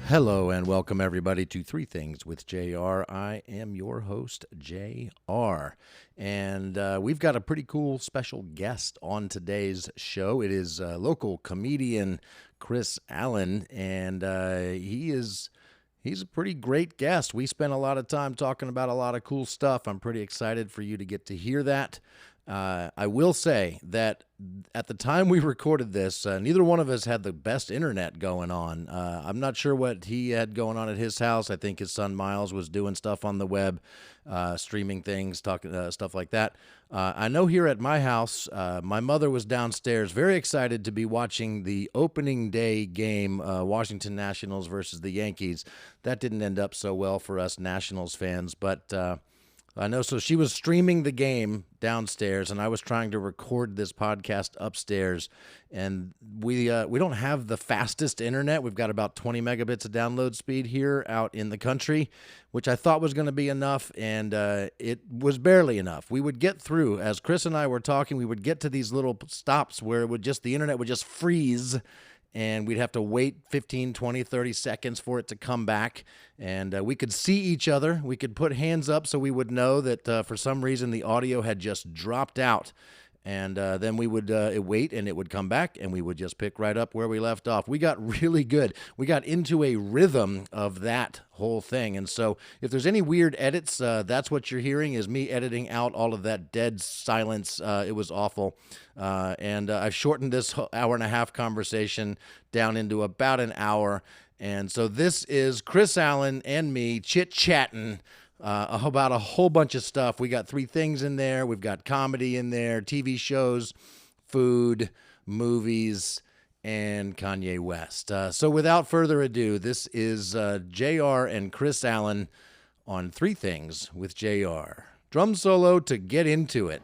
Hello and welcome everybody to Three Things with JR. I am your host, JR. And we've got a pretty cool special guest on today's show. It is local comedian Chris Allen, and he's a pretty great guest. We spent a lot of time talking about a lot of cool stuff. I'm pretty excited for you to get to hear that. I will say that at the time we recorded this, neither one of us had the best internet going on. I'm not sure what he had going on at his house. I think his son Miles was doing stuff on the web, streaming things, talking stuff like that. I know here at my house, my mother was downstairs very excited to be watching the opening day game, Washington Nationals versus the Yankees. That didn't end up so well for us Nationals fans, but I know. So she was streaming the game downstairs, and I was trying to record this podcast upstairs. And we don't have the fastest internet. We've got about 20 megabits of download speed here out in the country, which I thought was going to be enough, and it was barely enough. We would get through, as Chris and I were talking, we would get to these little stops where the internet would just freeze, and we'd have to wait 15, 20, 30 seconds for it to come back. And we could see each other. We could put hands up so we would know that for some reason the audio had just dropped out. And then we would wait, and it would come back, and we would just pick right up where we left off. We got really good. We got into a rhythm of that whole thing. And so if there's any weird edits, that's what you're hearing is me editing out all of that dead silence. It was awful. And I've shortened this hour-and-a-half conversation down into about an hour. And so this is Chris Allen and me chit-chatting about a whole bunch of stuff. We got 3 things in there. We've got comedy in there, TV shows, food, movies, and Kanye West. So without further ado, this is JR and Chris Allen on 3 Things with JR. Drum solo to get into it.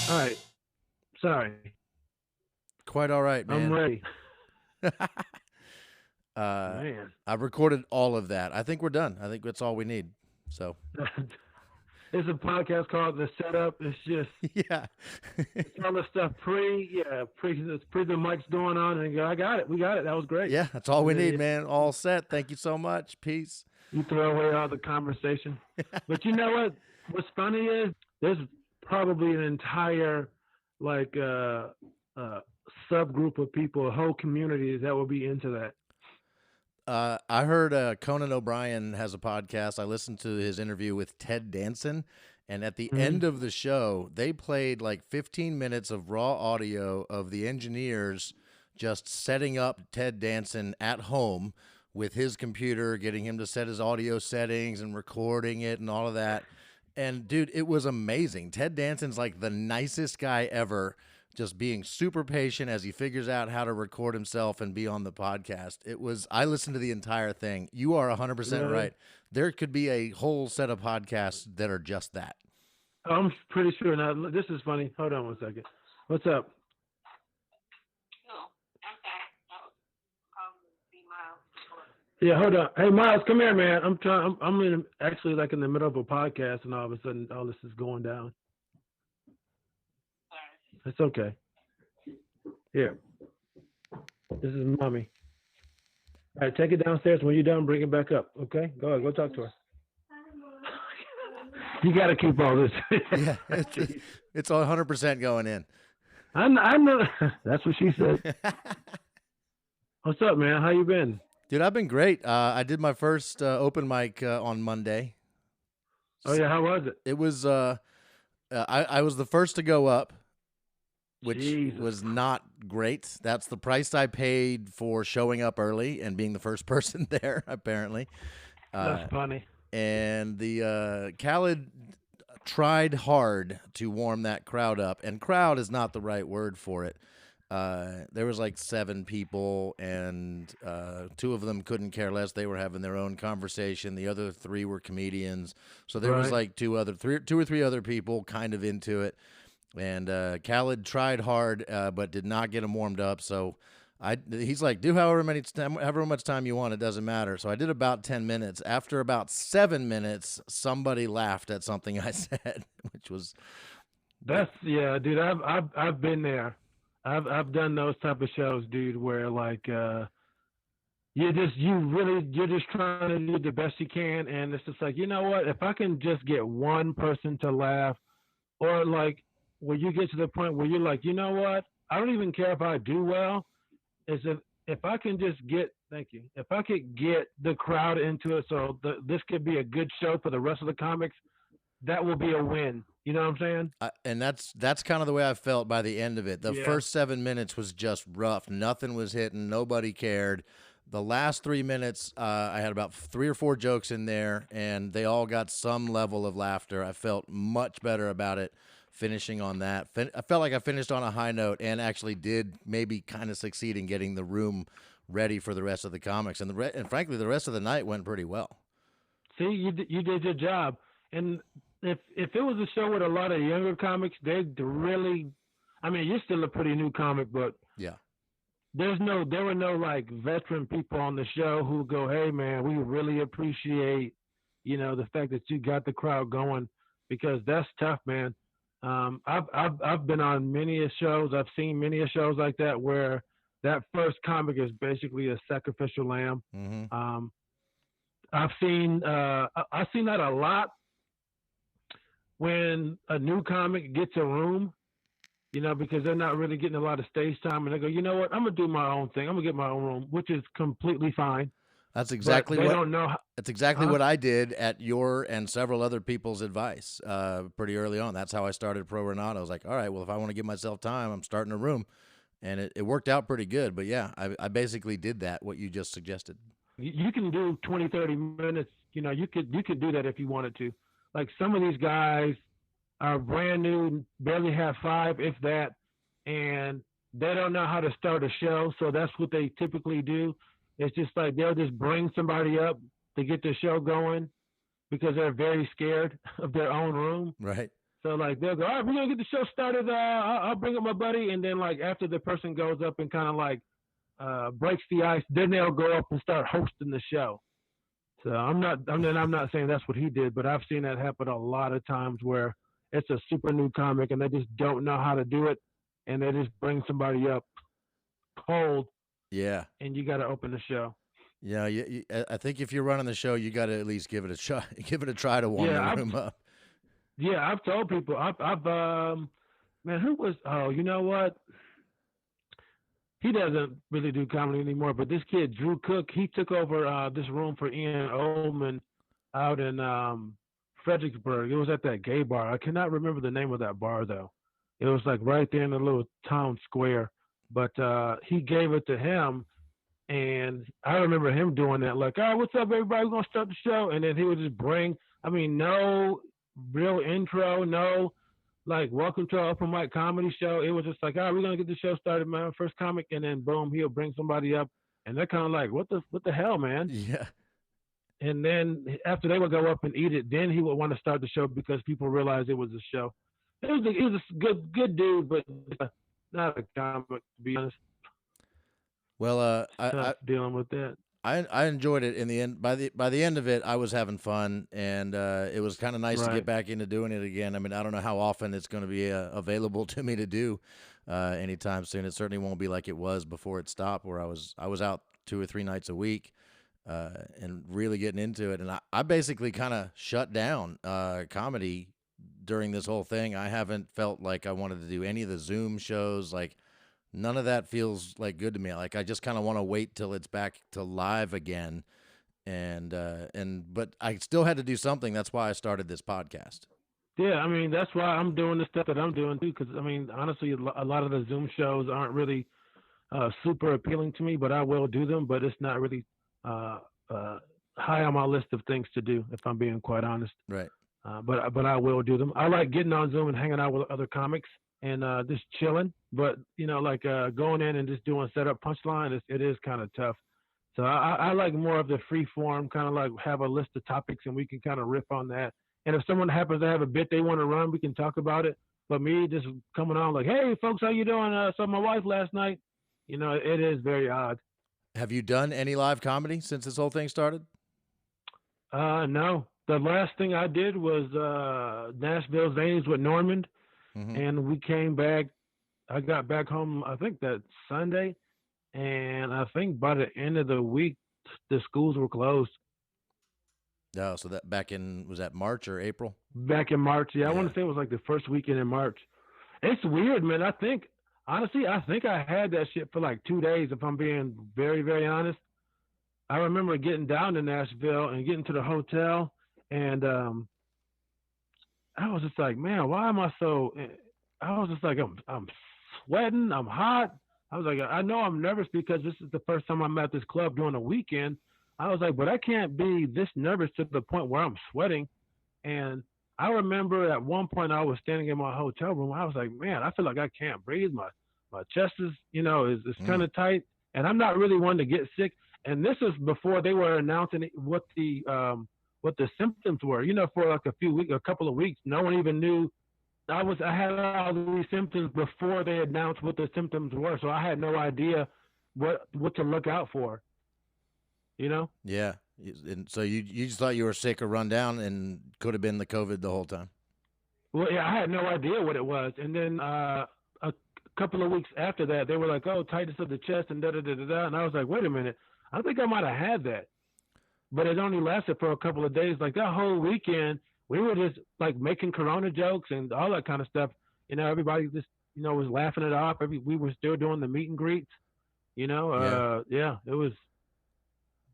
All right. Sorry. Quite all right, man. I'm ready. Man. I've recorded all of that. I think we're done. I think that's all we need. So It's a podcast called The Setup. It's just yeah. it's all the stuff pre the mic's going on, and go, I got it. We got it. That was great. Yeah, that's all we need, man. All set. Thank you so much. Peace. You throw away all the conversation. But you know what? What's funny is there's probably an entire subgroup of people, a whole community that will be into that. I heard Conan O'Brien has a podcast. I listened to his interview with Ted Danson, and at the end of the show, they played like 15 minutes of raw audio of the engineers just setting up Ted Danson at home with his computer, getting him to set his audio settings and recording it and all of that. And dude, it was amazing. Ted Danson's like the nicest guy ever, just being super patient as he figures out how to record himself and be on the podcast. I listened to the entire thing. You are 100% right. There could be a whole set of podcasts that are just that. I'm pretty sure. Now, this is funny. Hold on one second. What's up? Yeah, hold on. Hey, Miles, come here, man. I'm actually like in the middle of a podcast, and all of a sudden, all this is going down. It's okay. Here. This is Mommy. All right, take it downstairs. When you're done, bring it back up. Okay? Go ahead. Go talk to her. You got to keep all this. Yeah, it's 100% going in. I know. That's what she said. What's up, man? How you been? Dude, I've been great. I did my first open mic on Monday. Oh, yeah. How was it? It was, I was the first to go up, which was not great. That's the price I paid for showing up early and being the first person there, apparently. That's funny. And the Khaled tried hard to warm that crowd up, and crowd is not the right word for it. There was like 7 people, and 2 of them couldn't care less. They were having their own conversation. The other 3 were comedians. So there was like 2 or 3 other people kind of into it. And Khaled tried hard, but did not get him warmed up. So he's like, do however much time you want. It doesn't matter. So I did about 10 minutes. After about 7 minutes, somebody laughed at something I said, which was Yeah, dude. I've been there. I've done those type of shows, dude, where like you're just trying to do the best you can, and it's just like, you know what, if I can just get one person to laugh, or like where you get to the point where you're like, you know what, I don't even care if I do well, is if I can just get, thank you, if I could get the crowd into it, so this could be a good show for the rest of the comics, that will be a win. You know what I'm saying? And that's kind of the way I felt by the end of it. The Yeah. first 7 minutes was just rough. Nothing was hitting. Nobody cared. The last 3 minutes, I had about 3 or 4 jokes in there, and they all got some level of laughter. I felt much better about it finishing on that. I felt like I finished on a high note and actually did maybe kind of succeed in getting the room ready for the rest of the comics. And frankly, the rest of the night went pretty well. See, you did your job, and if it was a show with a lot of younger comics, they'd really, I mean, you're still a pretty new comic, but Yeah. there were no like veteran people on the show who go, hey man, we really appreciate, the fact that you got the crowd going, because that's tough, man. I've been on many of shows. I've seen many of shows like that where that first comic is basically a sacrificial lamb. Mm-hmm. I've seen that a lot when a new comic gets a room, because they're not really getting a lot of stage time, and they go, you know what, I'm gonna do my own thing. I'm gonna get my own room, which is completely fine. That's But exactly they what don't know. That's exactly Huh? what I did at your and several other people's advice pretty early on. That's how I started Pro Renato. I was like, all right, well, if I want to give myself time, I'm starting a room. And it worked out pretty good. But yeah, I basically did that, what you just suggested. You can do 20, 30 minutes. You could do that if you wanted to. Like some of these guys are brand new, barely have five, if that, and they don't know how to start a show. So that's what they typically do. It's just like they'll just bring somebody up to get the show going because they're very scared of their own room. Right. So like they'll go, all right, we're gonna get the show started. I'll bring up my buddy, and then like after the person goes up and kind of like breaks the ice, then they'll go up and start hosting the show. So I'm not saying that's what he did, but I've seen that happen a lot of times where it's a super new comic and they just don't know how to do it, and they just bring somebody up cold, Yeah. and you got to open the show. Yeah. I think if you're running the show, you got to at least give it a try. Give it a try to warm Yeah, the I've room up. yeah I've told people I've man, who was, oh, you know what, he doesn't really do comedy anymore, but this kid Drew Cook, he took over this room for Ian Oldman out in Fredericksburg. It was at that gay bar. I cannot remember the name of that bar though. It was like right there in the little town square. But he gave it to him, and I remember him doing that. Like, all right, what's up, everybody? We're gonna start the show, and then he would just bring. I mean, no real intro, no like welcome to our open mic comedy show. It was just like, all right, we're gonna get the show started, man. First comic, and then boom, he'll bring somebody up, and they're kind of like, what the hell, man? Yeah. And then after they would go up and eat it, then he would want to start the show because people realized it was a show. He was a good dude, but not a comic, to be honest. Well, Tough dealing with that. I enjoyed it in the end. By the end of it, I was having fun, and it was kind of nice to get Right. back into doing it again. I mean, I don't know how often it's going to be available to me to do anytime soon. It certainly won't be like it was before it stopped, where I was out 2 or 3 nights a week and really getting into it. And I basically kind of shut down comedy during this whole thing. I haven't felt like I wanted to do any of the Zoom shows, like. None of that feels like good to me. Like I just kind of want to wait till it's back to live again, but I still had to do something. That's why I started this podcast. Yeah, I mean that's why I'm doing the stuff that I'm doing too. Because I mean, honestly, a lot of the Zoom shows aren't really super appealing to me, but I will do them. But it's not really uh, uh, high on my list of things to do, if I'm being quite honest. Right. But I will do them. I like getting on Zoom and hanging out with other comics and just chilling. But like going in and just doing setup punchline, it is kind of tough. So I like more of the free form, kind of like have a list of topics and we can kind of riff on that. And if someone happens to have a bit they want to run, we can talk about it. But me just coming on like, hey folks, how you doing? Saw my wife last night. It is very odd. Have you done any live comedy since this whole thing started? No. The last thing I did was Nashville Zanes with Normand. Mm-hmm. and we came back. I got back home, I think that Sunday, and I think by the end of the week, the schools were closed. Oh, so that back in, was that March or April? Back in March, yeah, I want Yeah. to say it was like the first weekend in March. It's weird, man. I think honestly, I think I had that shit for like 2 days. If I'm being very, very honest, I remember getting down to Nashville and getting to the hotel, and I was just like, man, why am I so? I was just like, I'm sweating, I'm hot. I was like, I know I'm nervous because this is the first time I'm at this club during the weekend. I was like, but I can't be this nervous to the point where I'm sweating. And I remember at one point I was standing in my hotel room. I was like, man, I feel like I can't breathe. My chest is, is kind Mm. of tight, and I'm not really one to get sick. And this was before they were announcing what the symptoms were. For like a couple of weeks, no one even knew. I had all these symptoms before they announced what the symptoms were, so I had no idea what to look out for. You know? Yeah. And so you just thought you were sick or run down and could have been the COVID the whole time. Well, yeah, I had no idea what it was, and then a couple of weeks after that, they were like, "Oh, tightness of the chest," and da da da da da. And I was like, "Wait a minute, I think I might have had that." But it only lasted for a couple of days. Like that whole weekend, we were just like making Corona jokes and all that kind of stuff. Everybody just was laughing it off. We were still doing the meet and greets. Yeah. Yeah, it was.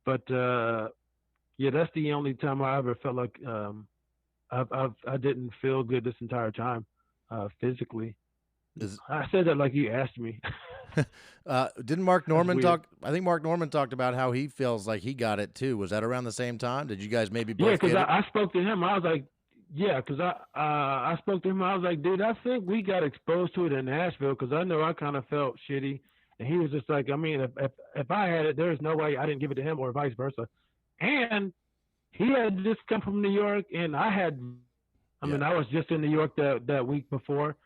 But yeah, that's the only time I ever felt like I didn't feel good this entire time, physically. Is I said that like you asked me. didn't Mark That's Norman weird. talk? I think Mark Norman talked about how he feels like he got it too. Was that around the same time? Did you guys maybe Yeah, both because get it? I spoke to him. I was like, yeah, because I spoke to him. I was like, dude, I think we got exposed to it in Nashville because I know I kind of felt shitty, and he was just like, I mean, if I had it, there's no way I didn't give it to him or vice versa. And he had just come from New York, and I had. I Yeah. mean, I was just in New York that week before,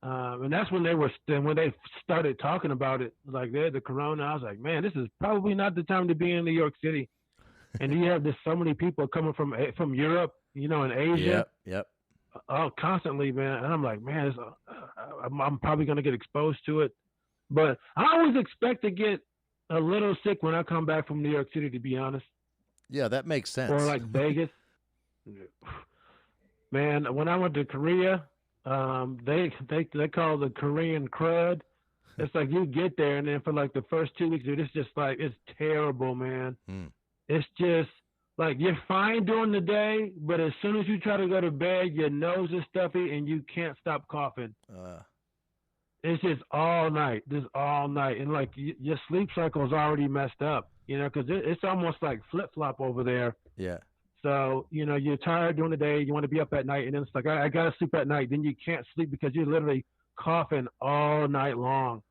and that's when when they started talking about it, like the corona. I was like, man, this is probably not the time to be in New York City. And you have just so many people coming from Europe, and Asia, Yep. Yep. constantly, man. And I'm like, man, I'm probably gonna get exposed to it. But I always expect to get a little sick when I come back from New York City, to be honest, Yeah, that makes or sense. like Vegas. Man, when I went to Korea, they call the Korean crud. It's like you get there, and then for like the first 2 weeks, dude, it's just like it's terrible, man. Hmm. It's just like you're fine during the day, but as soon as you try to go to bed, your nose is stuffy and you can't stop coughing. Uh, It's just all night, and like your sleep cycle is already messed up, because it's almost like flip flop over there. yeah. So you're tired during the day, you want to be up at night, and then it's like I gotta sleep at night. Then you can't sleep because you're literally coughing all night long.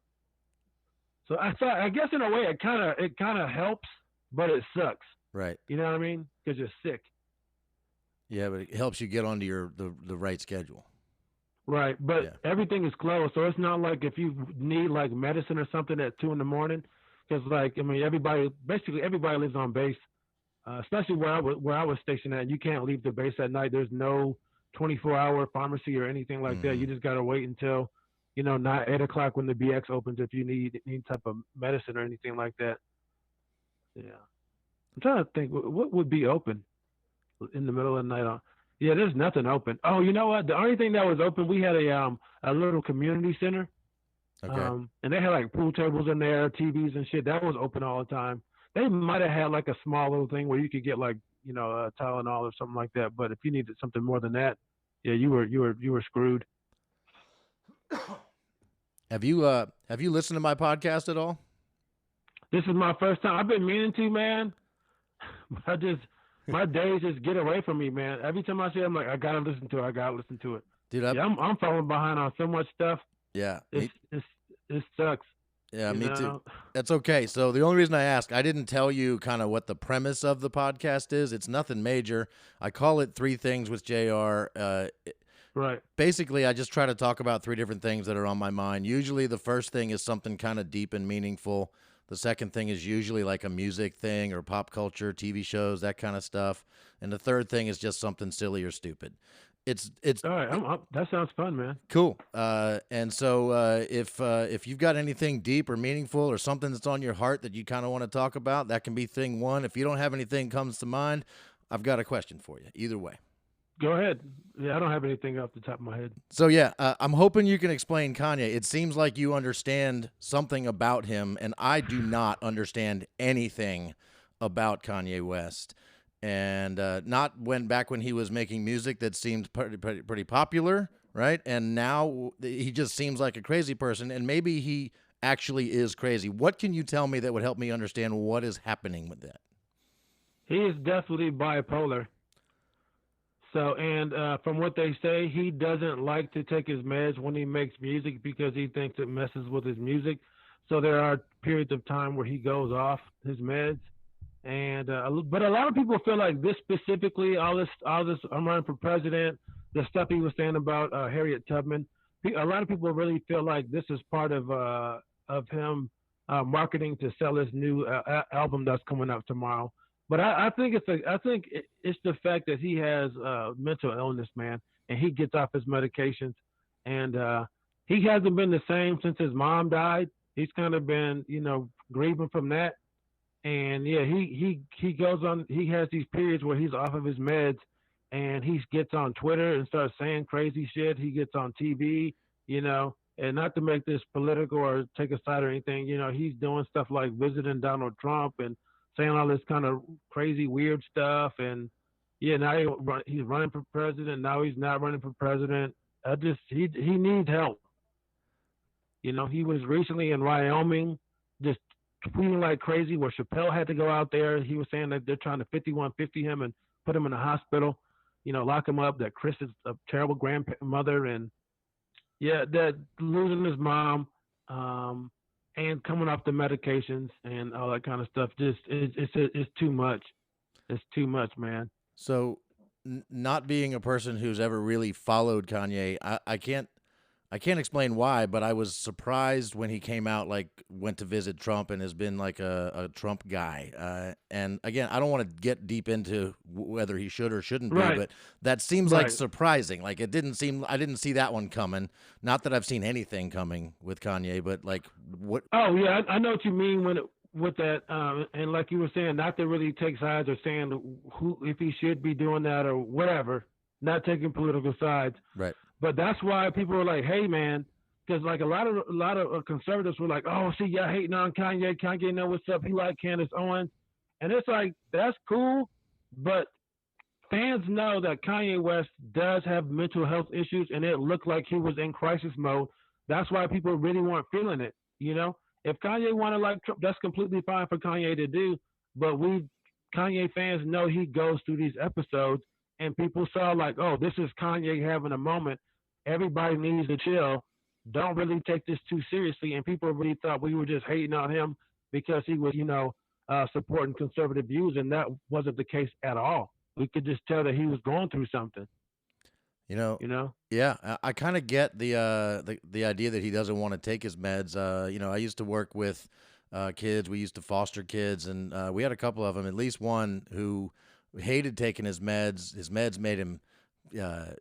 So I guess in a way it kind of helps, but it sucks. Right. You know what I mean? Because you're sick. Yeah, but it helps you get onto the right schedule. Right, but Yeah. everything is closed, so it's not like if you need like medicine or something at 2 in the morning, because like I mean basically everybody lives on base, especially where I was stationed at. You can't leave the base at night. There's no 24-hour pharmacy or anything like that. Mm-hmm. You just gotta wait until not 8 o'clock when the BX opens if you need any type of medicine or anything like that. Yeah, I'm trying to think what would be open in the middle of the night. Yeah, there's nothing open. Oh, you know what? The only thing that was open, we had a little community center, Okay. and they had like pool tables in there, TVs and shit. That was open all the time. They might have had like a small little thing where you could get like Tylenol or something like that. But if you needed something more than that, yeah, you were screwed. Have you listened to my podcast at all? This is my first time. I've been meaning to, man. I just my days just get away from me, man. Every time I see it, I'm like, I gotta listen to it. I gotta listen to it. Dude, Yeah, I'm falling behind on so much stuff. yeah. It sucks. Yeah, You me too. know. That's okay. So the only reason I ask, I didn't tell you kind of what the premise of the podcast is. It's nothing major. I call it Three Things with JR. Right. Basically, I just try to talk about three different things that are on my mind. Usually the first thing is something kind of deep and meaningful. The second thing is usually like a music thing or pop culture, TV shows, that kind of stuff. And the third thing is just something silly or stupid. It's All right, that sounds fun, man. cool. And so if you've got anything deep or meaningful or something that's on your heart that you kind of want to talk about, that can be thing one. If you don't have anything comes to mind, I've got a question for you. Either way. Go ahead. Yeah, I don't have anything off the top of my head. So yeah, I'm hoping you can explain Kanye. It seems like you understand something about him, and I do not understand anything about Kanye West. And not back when he was making music that seemed pretty popular, right? And now he just seems like a crazy person, and maybe he actually is crazy. What can you tell me that would help me understand what is happening with that? He is definitely bipolar. So, and from what they say, he doesn't like to take his meds when he makes music because he thinks it messes with his music. So there are periods of time where he goes off his meds, and but a lot of people feel like this specifically, all this, I'm running for president, the stuff he was saying about Harriet Tubman. A lot of people really feel like this is part of him marketing to sell his new album that's coming out tomorrow. But I think it's the fact that he has mental illness, man, and he gets off his medications, and he hasn't been the same since his mom died. He's kind of been, grieving from that, and yeah, he goes on. He has these periods where he's off of his meds, and he gets on Twitter and starts saying crazy shit. He gets on TV, and not to make this political or take a side or anything, he's doing stuff like visiting Donald Trump and saying all this kind of crazy, weird stuff. And yeah, now he's running for president. Now he's not running for president. He needs help. He was recently in Wyoming, just tweeting like crazy, where Chappelle had to go out there. He was saying that they're trying to 5150 him and put him in a hospital, lock him up. That Chris is a terrible grandmother, and yeah, that losing his mom, and coming off the medications and all that kind of stuff. Just it's too much. It's too much, man. So, not being a person who's ever really followed Kanye, I can't explain why, but I was surprised when he came out, like went to visit Trump and has been like a Trump guy. And again, I don't want to get deep into whether he should or shouldn't be, Right. but that seems like Right. surprising. Like I didn't see that one coming. Not that I've seen anything coming with Kanye, but like what? Oh yeah, I know what you mean with that. And like you were saying, not to really take sides or saying who if he should be doing that or whatever. Not taking political sides. Right. But that's why people were like, "Hey, man," because like a lot of conservatives were like, "Oh, see, y'all hating on Kanye. Kanye know what's up. He like Candace Owens," and it's like that's cool, but fans know that Kanye West does have mental health issues, and it looked like he was in crisis mode. That's why people really weren't feeling it. If Kanye wanted like Trump, that's completely fine for Kanye to do. But Kanye fans know he goes through these episodes, and people saw like, oh, this is Kanye having a moment. Everybody needs to chill. Don't really take this too seriously. And people really thought we were just hating on him because he was, supporting conservative views, and that wasn't the case at all. We could just tell that he was going through something. You know, You know? yeah, I kind of get the idea that he doesn't want to take his meds. I used to work with kids. We used to foster kids, and we had a couple of them, at least one who hated taking his meds. His meds made him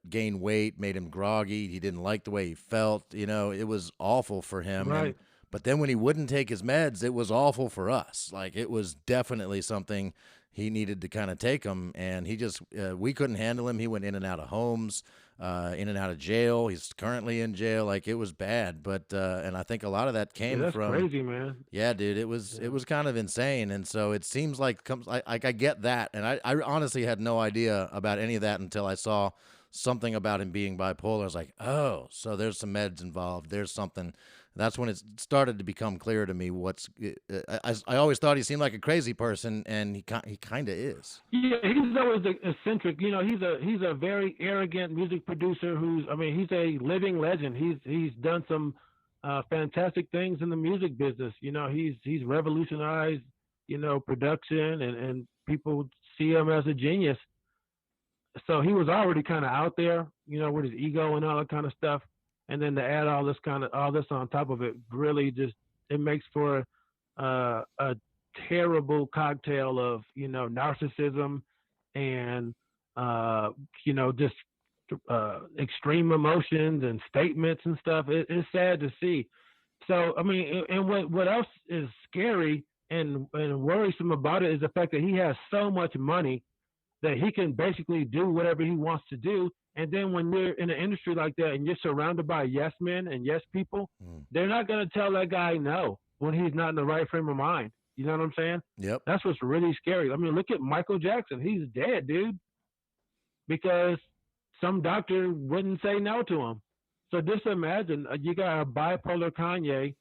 gain weight, made him groggy. He didn't like the way he felt. It was awful for him. Right. But then when he wouldn't take his meds, it was awful for us. Like it was definitely something he needed to kind of take them, and he just we couldn't handle him. He went in and out of homes, in and out of jail. He's currently in jail. Like it was bad, but and I think a lot of that Yeah, came that's from crazy, man. yeah, dude. It was kind of insane, and so it seems like I get that, and I honestly had no idea about any of that until I saw something about him being bipolar. I was like, oh, so there's some meds involved. There's something. That's when it started to become clear to me what's. I always thought he seemed like a crazy person, and he kind of is. Yeah, he's always eccentric. He's a very arrogant music producer he's a living legend. He's done some fantastic things in the music business. He's revolutionized, production, and people see him as a genius. So he was already kind of out there, with his ego and all that kind of stuff. And then to add all this on top of it, really just it makes for a terrible cocktail of narcissism and just extreme emotions and statements and stuff. It's sad to see. So I mean, and what else is scary and worrisome about it is the fact that he has so much money that he can basically do whatever he wants to do. And then when you're in an industry like that and you're surrounded by yes men and yes people, they're not going to tell that guy no when he's not in the right frame of mind. You know what I'm saying? Yep. That's what's really scary. I mean, look at Michael Jackson. He's dead, dude, because some doctor wouldn't say no to him. So just imagine you got a bipolar Kanye,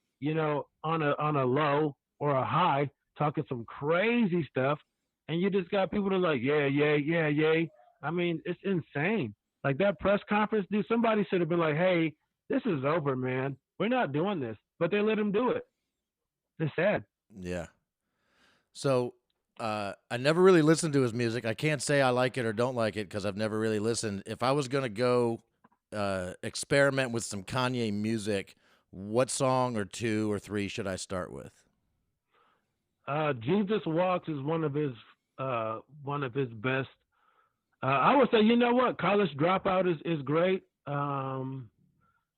on a low or a high, talking some crazy stuff, and you just got people that are like, yeah, yeah, yeah, yeah. I mean, it's insane. Like that press conference, dude. Somebody should have been like, hey, this is over, man. We're not doing this, but they let him do it. It's sad. Yeah. So I never really listened to his music. I can't say I like it or don't like it because I've never really listened. If I was going to go experiment with some Kanye music, what song or 2 or 3 should I start with? Jesus Walks is one of his best. I would say, you know what, College Dropout is great.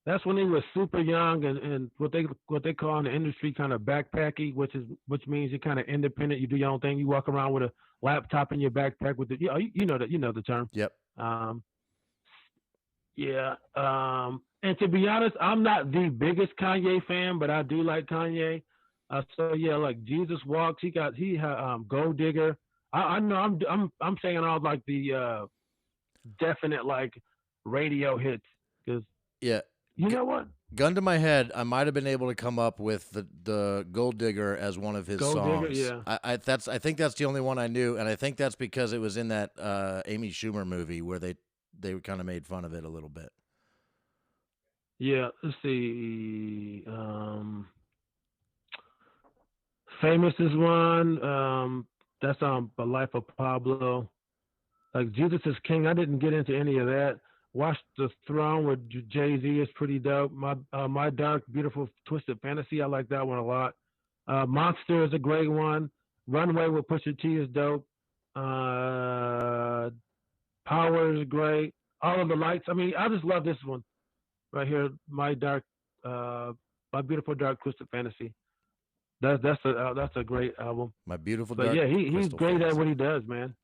That's when he was super young and what they call in the industry kind of backpacky, which means you're kind of independent. You do your own thing. You walk around with a laptop in your backpack with the you know the term. Yep. Yeah. And to be honest, I'm not the biggest Kanye fan, but I do like Kanye. So yeah, like Jesus Walks. He had Gold Digger. I know I'm saying all like the definite like radio hits because yeah. You know what? Gun to my head, I might have been able to come up with the Gold Digger as one of his songs. Digger, yeah. I think that's the only one I knew, and I think that's because it was in that Amy Schumer movie where they kind of made fun of it a little bit. Yeah, let's see. Famous is one. That's on The Life of Pablo. Like Jesus is King. I didn't get into any of that. Watch the Throne with Jay-Z is pretty dope. My Dark, Beautiful, Twisted Fantasy, I like that one a lot. Monster is a great one. Runway with Pusha T is dope. Power is great. All of the Lights. I mean, I just love this one right here. My Beautiful Dark, Twisted Fantasy. That's a great album. My Beautiful Dark. But yeah, he's great at what he does, man.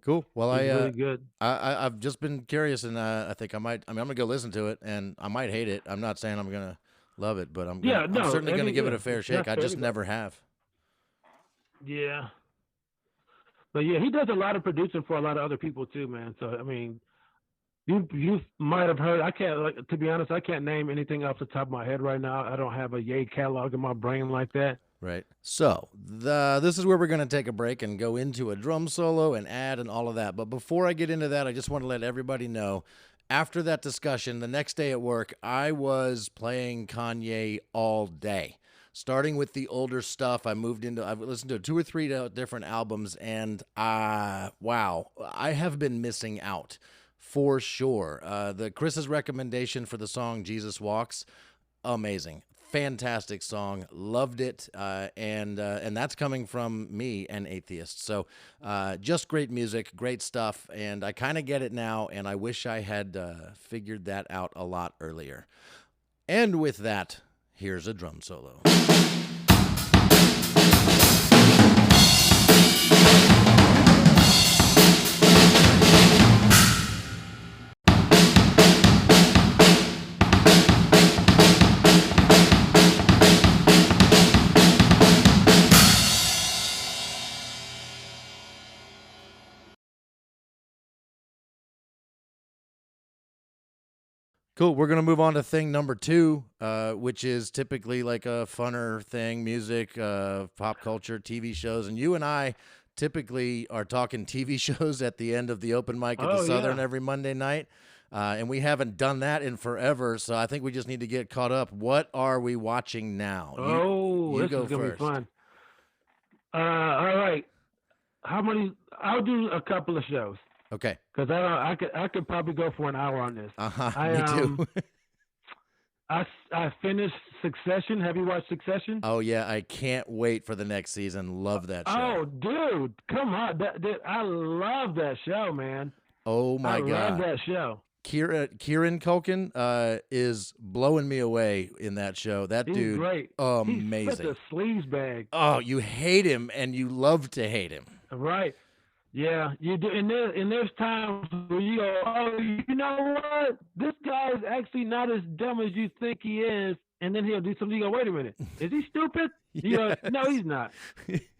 Cool. Well, he's really good. I've just been curious, and I think I'm gonna go listen to it, and I might hate it. I'm not saying I'm gonna love it, but I'm certainly gonna give it a fair shake. I just never have. Yeah. But yeah, he does a lot of producing for a lot of other people too, man. So I mean, you might have heard. I can't, to be honest, I can't name anything off the top of my head right now. I don't have a Ye catalog in my brain like that. Right. So this is where we're going to take a break and go into a drum solo and add and all of that. But before I get into that, I just want to let everybody know, after that discussion, the next day at work, I was playing Kanye all day. Starting with the older stuff, I've listened to 2 or 3 different albums, and wow, I have been missing out for sure. The Chris's recommendation for the song Jesus Walks, amazing. Fantastic song, loved it, and that's coming from me, an atheist. So just great music, great stuff, and I kind of get it now, and I wish I had figured that out a lot earlier. And with that, here's a drum solo. Cool. We're going to move on to thing number 2, which is typically like a funner thing, music, pop culture, TV shows. And you and I typically are talking TV shows at the end of the open mic at the Southern every Monday night. And we haven't done that in forever. So I think we just need to get caught up. What are we watching now? You this go is going to first. be fun. All right. How many? I'll do a couple of shows. Okay. Because I could probably go for an hour on this. Me too. I finished Succession. Have you watched Succession? Oh yeah, I can't wait for the next season. Love that show. Oh dude, come on! I love that show, man. Oh my God, I love that show. Kieran Culkin is blowing me away in that show. That He's dude, great. amazing. He's such a sleaze bag. Oh, you hate him and you love to hate him. Right. Yeah, you do. And there's times where you go, oh, you know what? This guy is actually not as dumb as you think he is. And then he'll do something. You go, wait a minute. Is he stupid? You go, no, he's not.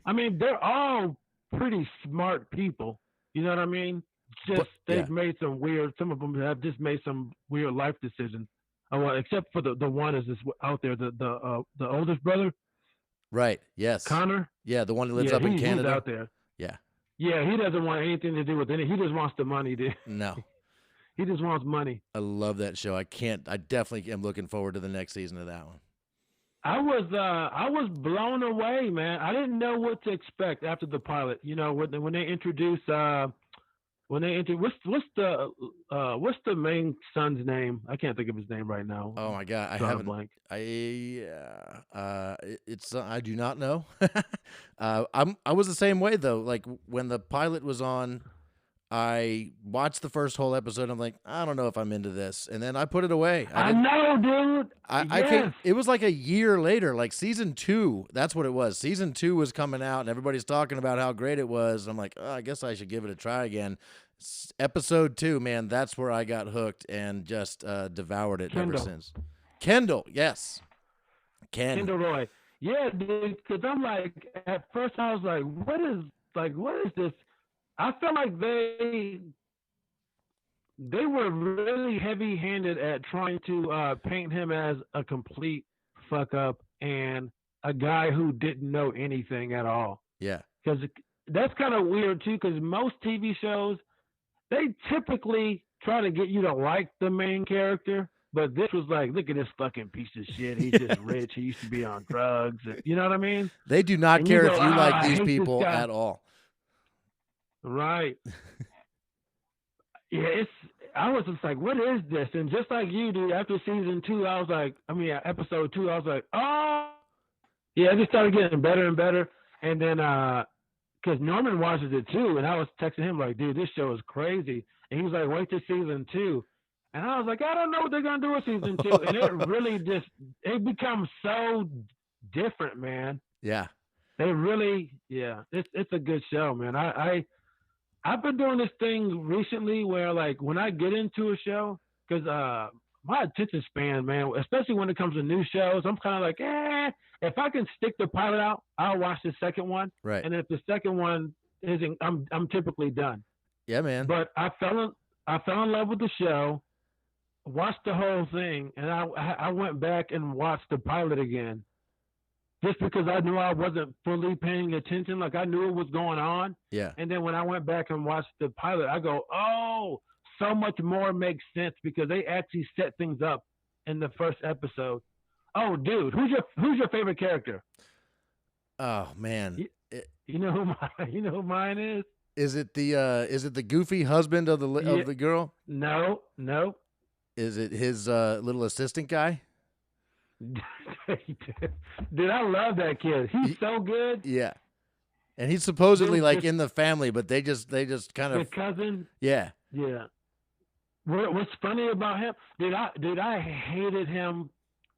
I mean, they're all pretty smart people. You know what I mean? Just they've made some weird. Some of them have just made some weird life decisions. Oh, well, except for the one is out there, the oldest brother. Right. Yes. Connor. Yeah, the one who lives up in Canada. He's out there. Yeah. Yeah, he doesn't want anything to do with it. He just wants the money, dude. No. He just wants money. I love that show. I definitely am looking forward to the next season of that one. I was blown away, man. I didn't know what to expect after the pilot. You know, when they introduce what's the main son's name? I can't think of his name right now. Oh my God, I haven't. Blank. I do not know. I was the same way though. Like when the pilot was on, I watched the first whole episode. I'm like, I don't know if I'm into this, and then I put it away. I know, dude. I can't. It was like a year later, like season 2. That's what it was. Season 2 was coming out, and everybody's talking about how great it was. I'm like, oh, I guess I should give it a try again. Episode 2, man, that's where I got hooked and just devoured it ever since. Kendall, yes, Kendall Roy, yeah, dude. Because I'm like, at first I was like, what is this? I felt like they were really heavy-handed at trying to paint him as a complete fuck-up and a guy who didn't know anything at all. Yeah. Because that's kind of weird, too, because most TV shows, they typically try to get you to like the main character, but this was like, look at this fucking piece of shit. He's just rich. He used to be on drugs. You know what I mean? They do not care if you like these people at all. Right. Yeah, I was just like, what is this? And just like you, dude, after season 2, episode 2, I was like, oh, yeah, it just started getting better and better. And then, because Norman watches it too, and I was texting him like, dude, this show is crazy. And he was like, wait till season 2. And I was like, I don't know what they're going to do with season 2. And it really it becomes so different, man. Yeah. They really, it's a good show, man. I've been doing this thing recently where, like, when I get into a show, because my attention span, man, especially when it comes to new shows, I'm kind of like, if I can stick the pilot out, I'll watch the second one. Right. And if the second one isn't, I'm typically done. Yeah, man. But I fell in love with the show, watched the whole thing, and I went back and watched the pilot again. Just because I knew I wasn't fully paying attention, like I knew what was going on. Yeah. And then when I went back and watched the pilot, I go, oh, so much more makes sense because they actually set things up in the first episode. Oh, dude, who's your favorite character? Oh man, you know who mine is? Is it the goofy husband of the girl? No. Is it his little assistant guy? Dude, I love that kid. He's so good. Yeah, and he's supposedly like in the family, but they just kind of his cousin. Yeah. What's funny about him? I hated him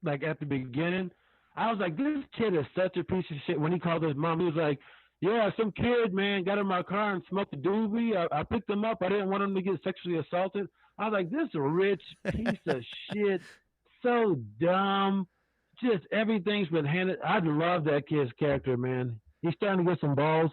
like at the beginning. I was like, this kid is such a piece of shit. When he called his mom, he was like, yeah, some kid, man, got in my car and smoked a doobie. I picked him up. I didn't want him to get sexually assaulted. I was like, this rich piece of shit. So dumb. Just everything's been handed. I love that kid's character, man. He's starting to get some balls.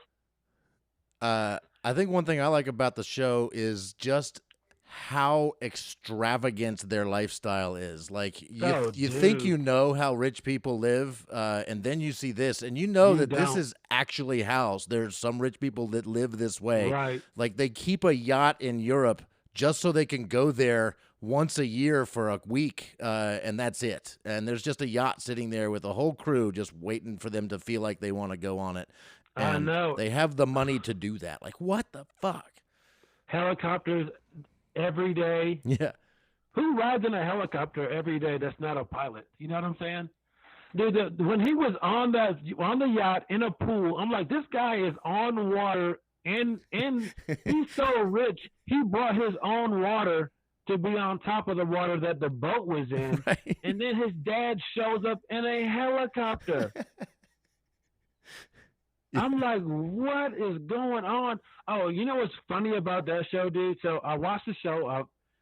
I think one thing I like about the show is just how extravagant their lifestyle is. Like you think you know how rich people live, and then you see this, and you know that this is actually how there's some rich people that live this way. Right. Like they keep a yacht in Europe just so they can go there once a year for a week, and that's it. And there's just a yacht sitting there with a whole crew just waiting for them to feel like they want to go on it. And I know. They have the money to do that. Like, what the fuck? Helicopters every day. Yeah. Who rides in a helicopter every day that's not a pilot? You know what I'm saying? Dude, when he was on the yacht in a pool, I'm like, this guy is on water, and he's so rich, he brought his own water to be on top of the water that the boat was in, Right. and then his dad shows up in a helicopter. I'm like, what is going on? Oh, you know what's funny about that show, dude? So I watched the show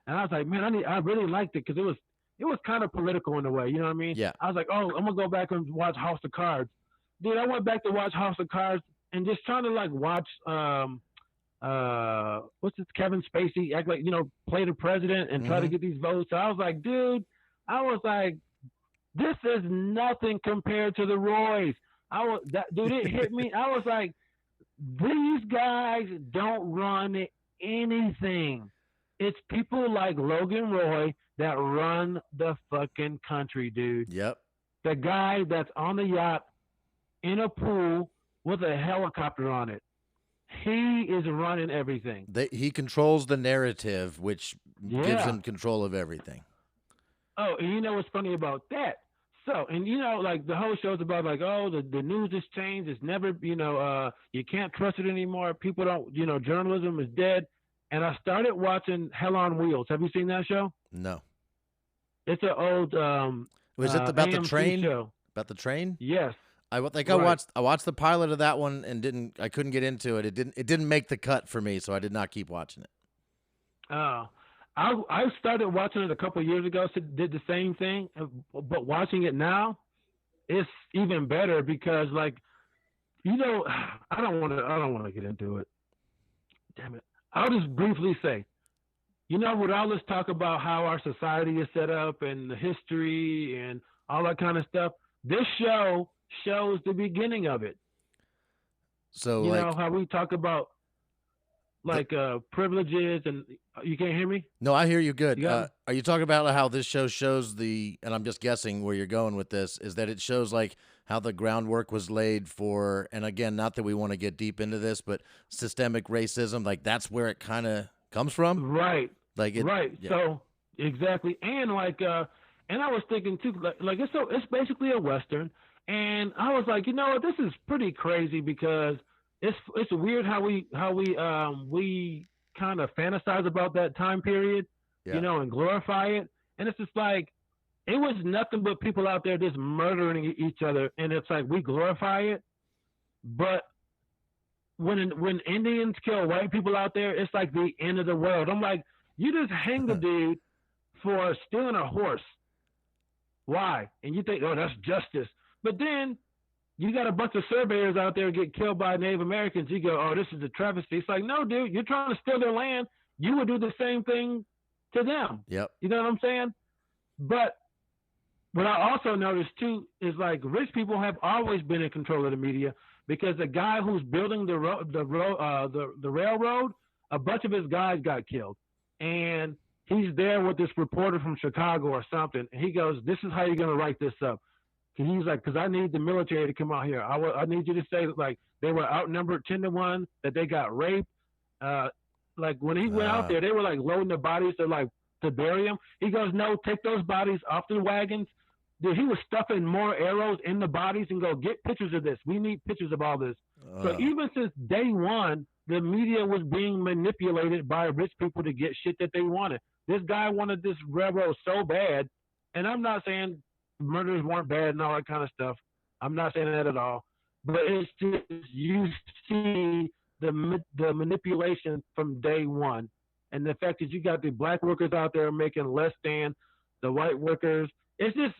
and I was like, man, I really liked it because it was kind of political in a way. You know what I mean? Yeah. I was like, oh, I'm gonna go back and watch House of Cards, dude. I went back to watch House of Cards and just trying to like watch what's this Kevin Spacey act like, play the president and try to get these votes. So I was like, dude, I was like, this is nothing compared to the Roys. Dude, it hit me. I was like, these guys don't run anything. It's people like Logan Roy that run the fucking country, dude. Yep. The guy that's on the yacht in a pool with a helicopter on it. He is running everything. He controls the narrative, which gives him control of everything. Oh, and you know what's funny about that? So, and like the whole show's about like, oh, the news has changed. It's never, you can't trust it anymore. People don't, journalism is dead. And I started watching Hell on Wheels. Have you seen that show? No. It's an old Was it about AMC the train? show. About the train? Yes. I watched the pilot of that one and I couldn't get into it. It didn't make the cut for me, so I did not keep watching it. Oh. I started watching it a couple of years ago, so did the same thing, but watching it now, it's even better because, like, I don't want to get into it. Damn it! I'll just briefly say, with all this talk about how our society is set up and the history and all that kind of stuff, this show shows the beginning of it. So, how we talk about privileges, and you can't hear me? No, I hear you good. Are you talking about how this show shows and I'm just guessing where you're going with this, is that it shows like how the groundwork was laid for, and again, not that we want to get deep into this, but systemic racism, like that's where it kind of comes from? Right. Right. Yeah. So, exactly. And and I was thinking too, like it's basically a Western, and I was like, this is pretty crazy because it's weird how we kind of fantasize about that time period, and glorify it. And it's just like, it was nothing but people out there just murdering each other. And it's like, we glorify it. But when Indians kill white people out there, it's like the end of the world. I'm like, you just hang the dude for stealing a horse. Why? And you think, oh, that's justice. But then you got a bunch of surveyors out there get killed by Native Americans. You go, oh, this is a travesty. It's like, no, dude, you're trying to steal their land. You would do the same thing to them. Yep. You know what I'm saying? But what I also noticed too is like rich people have always been in control of the media because the guy who's building the railroad, a bunch of his guys got killed, and he's there with this reporter from Chicago or something, and he goes, "This is how you're gonna write this up." And he's like, because I need the military to come out here. I need you to say that, like, they were outnumbered 10-1, that they got raped. Like when he went out there, they were like loading the bodies to bury them. He goes, no, take those bodies off the wagons. Dude, he was stuffing more arrows in the bodies and go, get pictures of this. We need pictures of all this. So even since day one, the media was being manipulated by rich people to get shit that they wanted. This guy wanted this railroad so bad, and I'm not saying murders weren't bad and all that kind of stuff. I'm not saying that at all. But it's just, you see the manipulation from day one. And the fact that you got the black workers out there making less than the white workers. It's just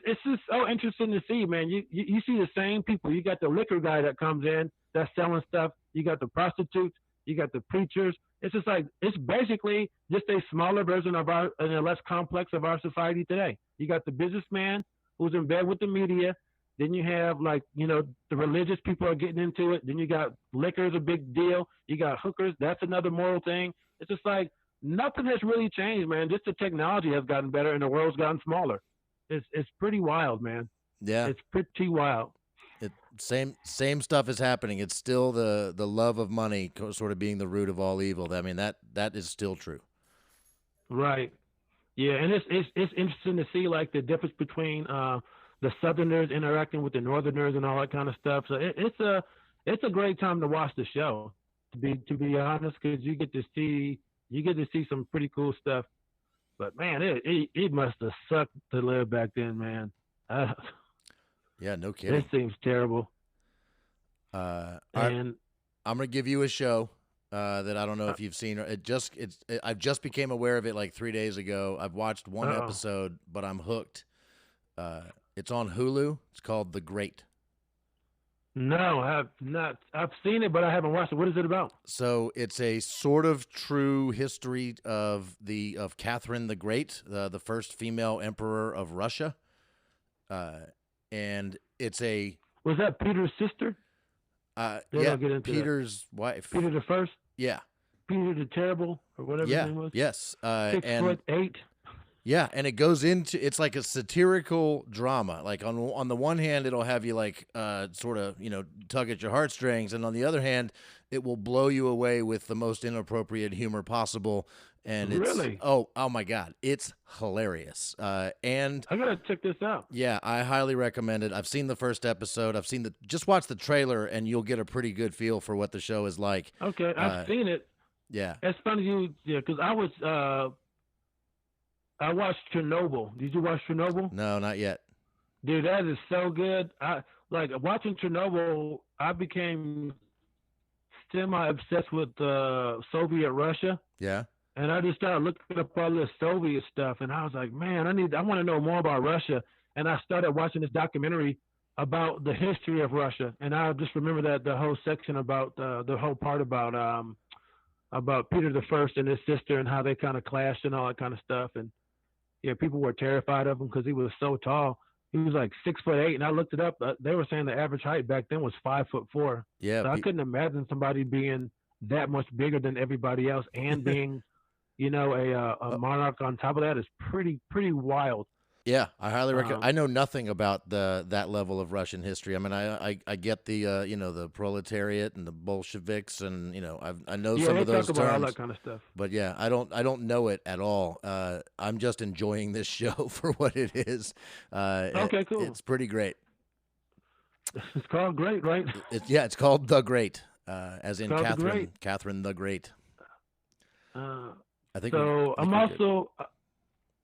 so interesting to see, man. You see the same people. You got the liquor guy that comes in that's selling stuff. You got the prostitutes. You got the preachers. It's just like, it's basically just a smaller version of and a less complex of our society today. You got the businessman who's in bed with the media. Then you have the religious people are getting into it. Then you got liquor is a big deal. You got hookers. That's another moral thing. It's just like nothing has really changed, man. Just the technology has gotten better and the world's gotten smaller. It's pretty wild, man. Yeah. It's pretty wild. Same stuff is happening. It's still the love of money sort of being the root of all evil. I mean, that is still true. Right. Yeah, and it's interesting to see like the difference between the Southerners interacting with the Northerners and all that kind of stuff. So it's a great time to watch the show. To be honest, because you get to see some pretty cool stuff. But man, it must have sucked to live back then, man. Uh, Yeah, no it kidding. seems terrible. All right, And I'm gonna give you a show that I don't know if you've seen. I just became aware of it like 3 days ago. I've watched one oh episode, but I'm hooked. Uh, it's on Hulu. It's called The Great. no, I have not. I've seen it, but I haven't watched it. What is it about? So it's a sort of true history of Catherine the Great, the first female emperor of Russia, uh, and it's a Was that Peter's sister? They yeah, don't get into that. Peter's wife. Peter the First, Yeah, Peter the Terrible, or whatever his yeah, name was. yes, 6'8". yeah, and it goes into it's like a satirical drama. Like on the one hand, it'll have you like sort of tug at your heartstrings, and on the other hand, it will blow you away with the most inappropriate humor possible. And it's Really? oh my god, it's hilarious. And I gotta check this out. yeah, I highly recommend it. I've seen the first episode. I've seen the just watch the trailer, and you'll get a pretty good feel for what the show is like. Okay, I've seen it. Yeah. It's funny because I watched Chernobyl. Did you watch Chernobyl? No, not yet. Dude, that is so good. I like watching Chernobyl. I became semi obsessed with Soviet Russia, Yeah. and I just started looking up all this Soviet stuff, and I was like, man, I want to know more about Russia. And I started watching this documentary about the history of Russia, and I just remember that the whole section about the whole part about Peter the First and his sister and how they kind of clashed and all that kind of stuff. And yeah, people were terrified of him because he was so tall. He was like 6'8", and I looked it up. They were saying the average height back then was 5'4". Yeah. So I couldn't imagine somebody being that much bigger than everybody else and being, a monarch on top of that is pretty wild. Yeah, I highly recommend. Um, I know nothing about that level of Russian history. I mean, I get the the proletariat and the Bolsheviks, and I know yeah, some they of those talk about all terms, that kind of stuff. but yeah, I don't know it at all. I'm just enjoying this show for what it is. Okay, cool. It's pretty great. It's called Great, right? It's called The Great, as in Called The Catherine, Great. Catherine the Great. Uh, I think. so I I'm think we're good. also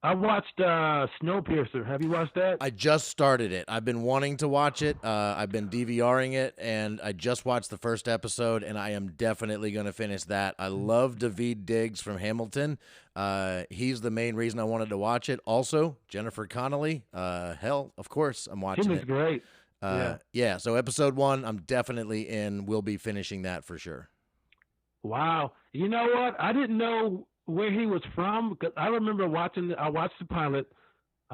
I watched Snowpiercer. Have you watched that? I just started it. I've been wanting to watch it. I've been DVRing it, and I just watched the first episode, and I am definitely going to finish that. I love David Diggs from Hamilton. He's the main reason I wanted to watch it. Also, Jennifer Connelly. Hell, of course, I'm She watching looks it. great. Yeah. Yeah. So episode 1, I'm definitely in. We'll be finishing that for sure. Wow. You know what? I didn't know where he was from because I remember I watched the pilot.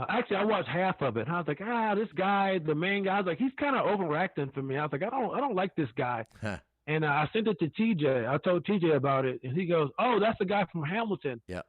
Actually, I watched half of it. And I was like, this guy, the main guy, I was like, he's kind of overacting for me. I was like, I don't like this guy. Huh. And I sent it to TJ. I told TJ about it, and he goes, "Oh, that's the guy from Hamilton." Yeah.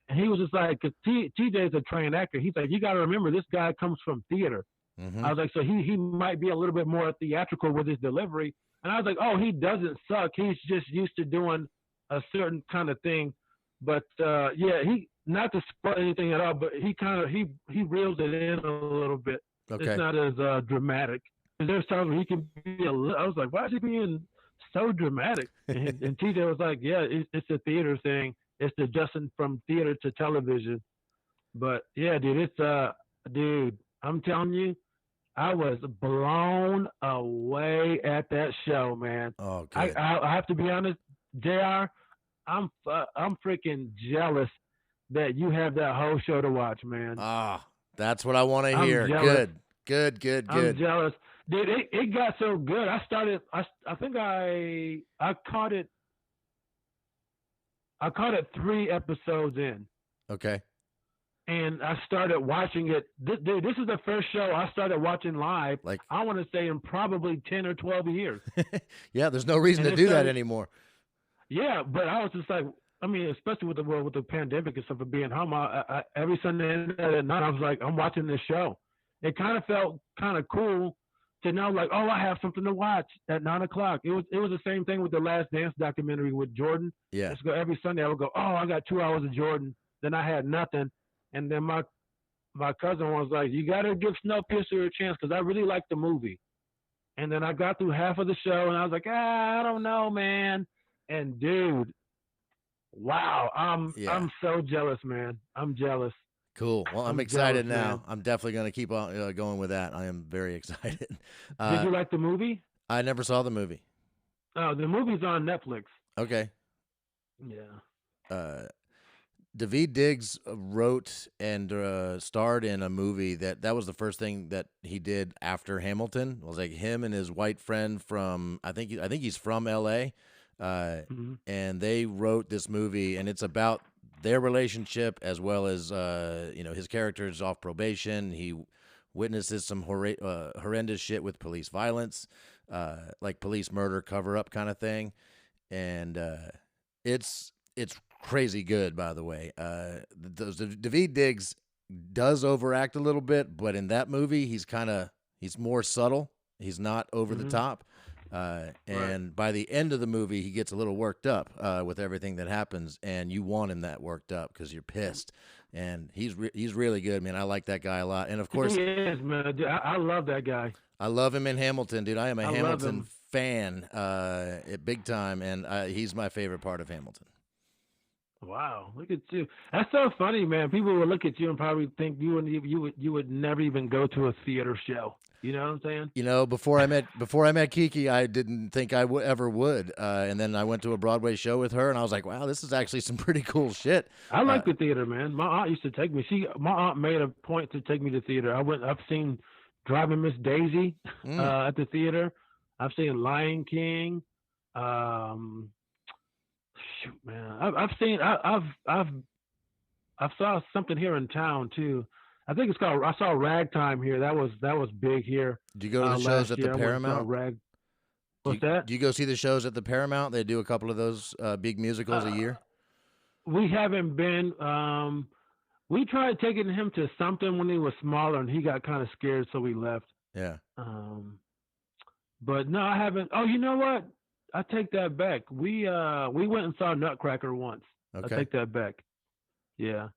And he was just like, "Cause TJ is a trained actor." He's like, "You got to remember, this guy comes from theater." Mm-hmm. I was like, "So he might be a little bit more theatrical with his delivery." And I was like, "Oh, he doesn't suck. He's just used to doing a certain kind of thing." But yeah, he not to spoil anything at all, but he kind of he reels it in a little bit. Okay. It's not as dramatic. And there's times where he can be a little. I was like, "Why is he being so dramatic?" And TJ was like, "Yeah, it's a theater thing. It's adjusting from theater to television." But yeah, dude, dude, I'm telling you, I was blown away at that show, man. Oh, good. I have to be honest, Jr. I'm freaking jealous that you have that whole show to watch, man. That's what I want to hear. Jealous. Good. I'm jealous, dude. It got so good. I think I caught it. I caught it 3 episodes in. Okay. And I started watching it. This is the first show I started watching live. Like, I want to say in probably 10 or 12 years. yeah, there's no reason to do that anymore. Yeah, but I was just like, I mean, especially with the pandemic and stuff of being home, I every Sunday night I was like, I'm watching this show. It kind of felt kind of cool to know, like, oh, I have something to watch at 9:00. It was the same thing with the Last Dance documentary with Jordan. Yeah. Let's go every Sunday. I would go, oh, I got 2 hours of Jordan. Then I had nothing, and then my cousin was like, you got to give Snowpiercer a chance because I really like the movie. And then I got through half of the show, and I was like, I don't know, man. And dude, Wow, Yeah. I'm so jealous, man. I'm jealous. Cool. Well, I'm I'm jealous, excited man. now. I'm definitely going to keep on going with that. I am very excited. Did Uh, you like the movie? I never saw the movie. Oh, the movie's on Netflix. Okay. Yeah. Uh, David Diggs wrote and starred in a movie that was the first thing that he did after Hamilton. It was like him and his white friend from I think he's from L.A. Uh, Hmm. and they wrote this movie, and it's about their relationship as well as his character is off probation. He witnesses some horrendous shit with police violence, like police murder cover up kind of thing, and it's crazy good, by the way. David Diggs does overact a little bit, but in that movie, he's more subtle. He's not over the Hmm. top. Right. And by the end of the movie, he gets a little worked up with everything that happens, and you want him that worked up because you're pissed. And he's really good, man. I like that guy a lot. And of He course, is, man. Dude, I love that guy. I love him in Hamilton, dude. I am a I love Hamilton him. fan, big time, and he's my favorite part of Hamilton. Wow, look at you. That's so funny, man. People would look at you and probably think you would never even go to a theater show. You know what I'm saying? Before I met Kiki, I didn't think I ever would, and then I went to a Broadway show with her, and I was like, wow, this is actually some pretty cool shit. I Uh, like the theater, man. My aunt used to take me. My aunt made a point to take me to theater. I've seen Driving Miss Daisy mm, at the theater. I've seen Lion King. Um, Shoot, man. I've saw something here in town too. I think it's called. I saw Ragtime here. That was big here do you go to the shows last at the year. I went and saw Paramount? Rag. Do What's you that? do you go see the shows at the Paramount? They do a couple of those big musicals a Uh, year. we haven't been. We tried taking him to something when he was smaller, and he got kind of scared, so we left. Yeah. Um, but no, I haven't. Oh, you know what? I take that back. We went and saw Nutcracker once. I Okay. take that back. Yeah,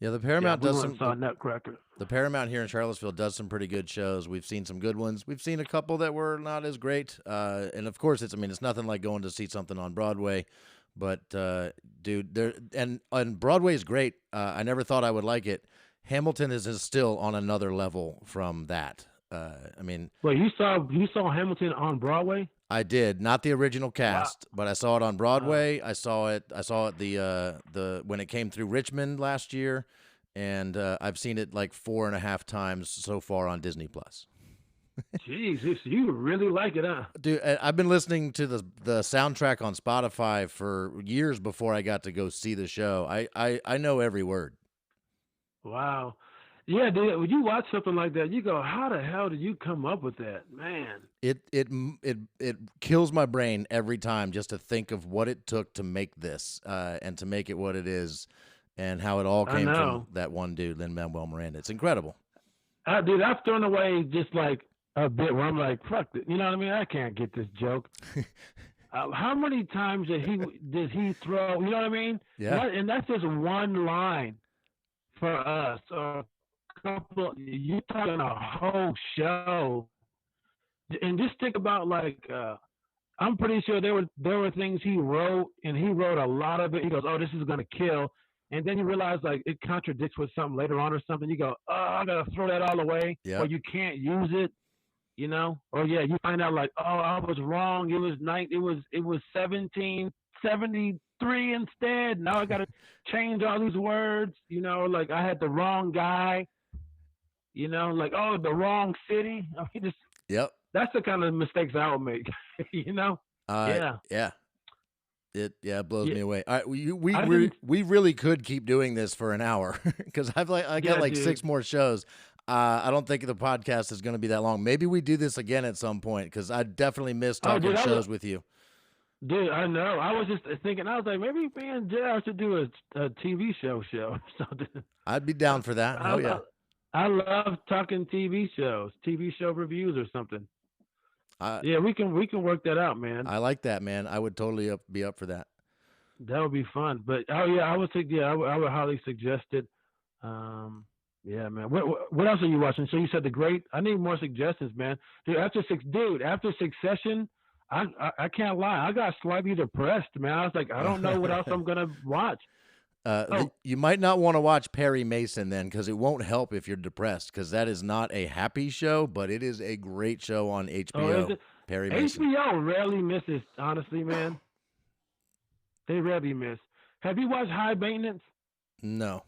Yeah, yeah. We went and saw Nutcracker. the Paramount here in Charlottesville does some pretty good shows. We've seen some good ones. We've seen a couple that were not as great. And of course, it's nothing like going to see something on Broadway. But dude, there and Broadway is great. I never thought I would like it. Hamilton is still on another level from that. I mean, Well, you saw Hamilton on Broadway? I did not the original Wow. cast, but I saw it on Wow. Broadway. I saw it the when it came through Richmond last year, and I've seen it like 4.5 times so far on Disney Plus. Jeez, you really like it, huh? Dude, I've been listening to the soundtrack on Spotify for years before I got to go see the show. I know every word. Wow. Yeah, dude, when you watch something like that, you go, how the hell did you come up with that? Man. It kills my brain every time just to think of what it took to make this and to make it what it is, and how it all I came from know. that one dude, Lin-Manuel Miranda. It's incredible. Dude, I've thrown away just like a bit where I'm like, fuck it. You know what I mean? I can't get this joke. How many times did he throw? You know what I mean? Yeah. And that's just one line for us. Or a couple. You're talking a whole show, and just think about like. I'm pretty sure there were things he wrote, and he wrote a lot of it. He goes, "Oh, this is gonna kill," and then you realize like it contradicts with something later on or something. You go, "Oh, I gotta throw that all away," or Yep. you can't use it. Or yeah, you find out like, oh, I was wrong. It was 1773 instead. Now I gotta change all these words. Like I had the wrong guy. Like, oh, the wrong city. I mean, Yep. that's the kind of mistakes I would make. you know? Yeah, Yeah. It blows yeah. me away. All right, I didn't. we really could keep doing this for an hour because I got Yeah, like dude. 6 more shows. I don't think the podcast is going to be that long. Maybe we do this again at some point because I definitely miss Oh, talking dude, shows with you. I know. I was just thinking. I was like, maybe me and JR should do a TV show or something. I'd be down for that. I, Hell yeah. I love talking TV shows, TV show reviews or something. I Yeah, we can work that out, man. I like that, man. I would totally be up for that. That would be fun. But oh yeah, I would think I would highly suggest it. Um, yeah, man. What else are you watching? So you said The Great. I need more suggestions, man. Dude, after Succession, I can't lie. I got slightly depressed, man. I was like, I don't know what else I'm gonna watch. Oh, You might not want to watch Perry Mason then, because it won't help if you're depressed, because that is not a happy show, but it is a great show on is HBO. it? Perry Mason. HBO rarely misses. Honestly, man, they rarely miss. Have you watched High Maintenance? No,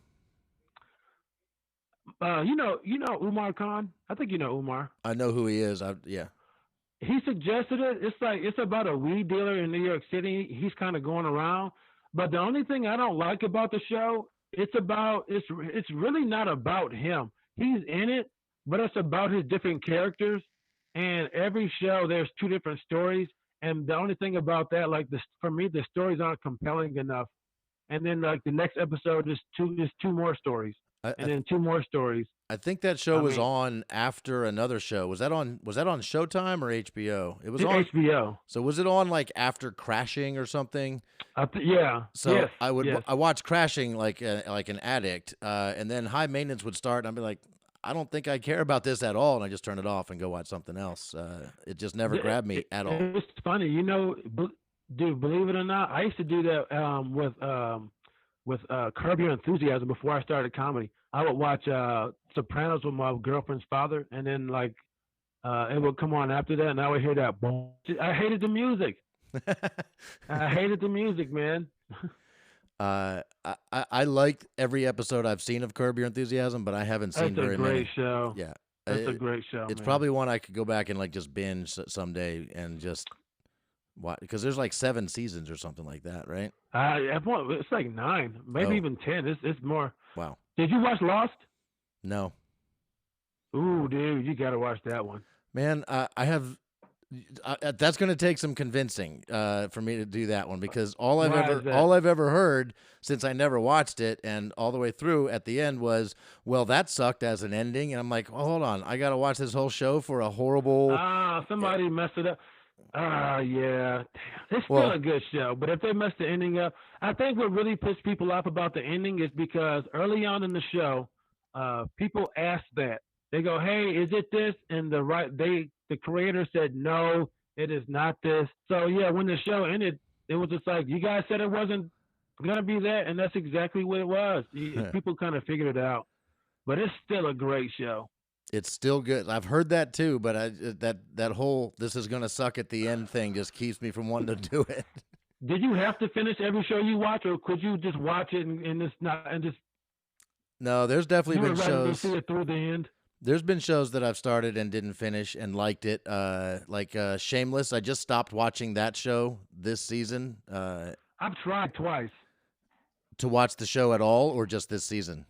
You know Umar Khan. I think you know Umar. I know who he is. Yeah. He suggested it. It's like it's about a weed dealer in New York City. He's kind of going around, but the only thing I don't like about the show, it's really not about him. He's in it, but it's about his different characters. And every show, there's two different stories. And the only thing about that, like this, for me, the stories aren't compelling enough. And then like the next episode is two more stories, I, and I then two more stories. I think that show I was mean, on after another show. Was that on Showtime or HBO? It was the on. HBO. So was it on like after Crashing or something? Yeah. So Yes. I Yes. watched Crashing like an addict, and then High Maintenance would start, and I'd be like, I don't think I care about this at all, and I just turn it off and go watch something else. It just never grabbed me at all. It's funny, dude. Believe it or not, I used to do that with Curb Your Enthusiasm before I started comedy. I would watch Sopranos with my girlfriend's father, and then like it would come on after that, and I would hear that boom. I hated the music. I hated the music, man. I liked every episode I've seen of Curb Your Enthusiasm, but I haven't seen That's a very great many. show. Yeah, That's a great show, it's man. probably one I could go back and like just binge someday and just watch, because there's like 7 seasons or something like that, right? It's like 9, maybe Oh, even 10. It's more. wow. Did you watch Lost? No, Ooh, dude, you gotta watch that one. man, I have. That's going to take some convincing for me to do that one, because Why is that? all I've ever heard, since I never watched it and all the way through at the end, was, well, that sucked as an ending, and I'm like, oh, hold on, I got to watch this whole show for a horrible. Somebody messed it up. Yeah. It's still Well, a good show, but if they mess the ending up, I think what really puts people off about the ending is because early on in the show, people ask that. They go, "Hey, is it this?" And the creator said, "No, it is not this." So yeah, when the show ended, it was just like, you guys said it wasn't gonna be that, and that's exactly what it was. People kind of figured it out, but it's still a great show. it's still good. I've heard that too, but that whole "this is going to suck at the end" thing just keeps me from wanting to do it. Did you have to finish every show you watch, or could you just watch it and just not and just No, there's definitely you been would rather just shows. see it through the end? There's been shows that I've started and didn't finish and liked it. Like Shameless. I just stopped watching that show this season. I've tried twice. To watch the show at all, or just this season?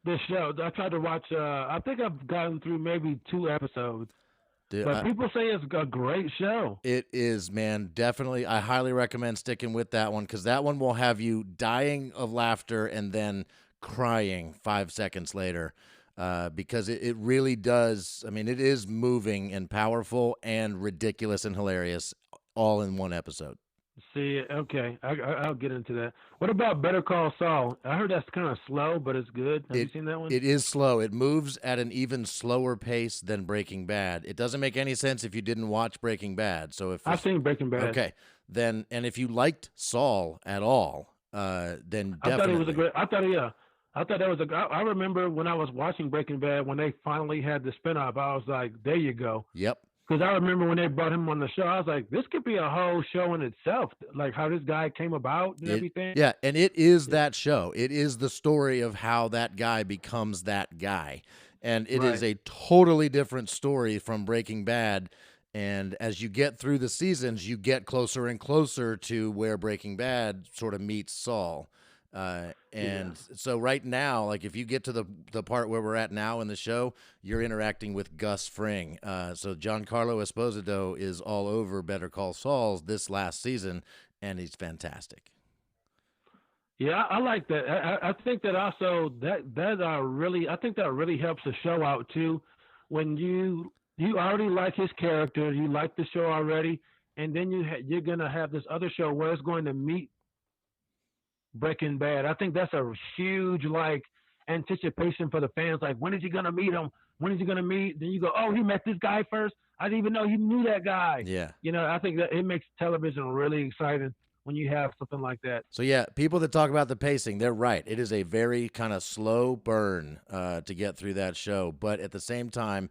This show, I tried to watch. I think I've gotten through maybe 2 episodes, Dude, but people say it's a great show. it is, man. Definitely. I highly recommend sticking with that one, because that one will have you dying of laughter and then crying 5 seconds later. Because it really does. I mean, it is moving and powerful and ridiculous and hilarious all in one episode. See, okay, I'll get into that. What about Better Call Saul? I heard that's kind of slow, but it's good. Have you It seen that one? it is slow. It moves at an even slower pace than Breaking Bad. It doesn't make any sense if you didn't watch Breaking Bad. So if I've seen Breaking Bad. okay, then, and if you liked Saul at all, then I thought it was a definitely. great. I thought yeah. I thought that was a. I remember when I was watching Breaking Bad when they finally had the spinoff. I was like, there you go. Yep. Because I remember when they brought him on the show, I was like, this could be a whole show in itself, like how this guy came about and everything. Yeah, and it is that show. It is the story of how that guy becomes that guy. And it is Right. a totally different story from Breaking Bad. And as you get through the seasons, you get closer and closer to where Breaking Bad sort of meets Saul. And so right now, like if you get to the part where we're at now in the show, you're interacting with Gus Fring. So Giancarlo Esposito is all over Better Call Saul this last season, and he's fantastic. Yeah, I like that. I think that also that really I think that really helps the show out too. When you already like his character, you like the show already, and then you're gonna have this other show where it's going to meet Breaking Bad. I think that's a huge like anticipation for the fans. Like, when is he gonna meet him? When is he gonna meet? Then you go, oh, he met this guy first. I didn't even know he knew that guy. Yeah. I think that it makes television really exciting when you have something like that. So yeah, people that talk about the pacing, they're right. It is a very kind of slow burn to get through that show, but at the same time,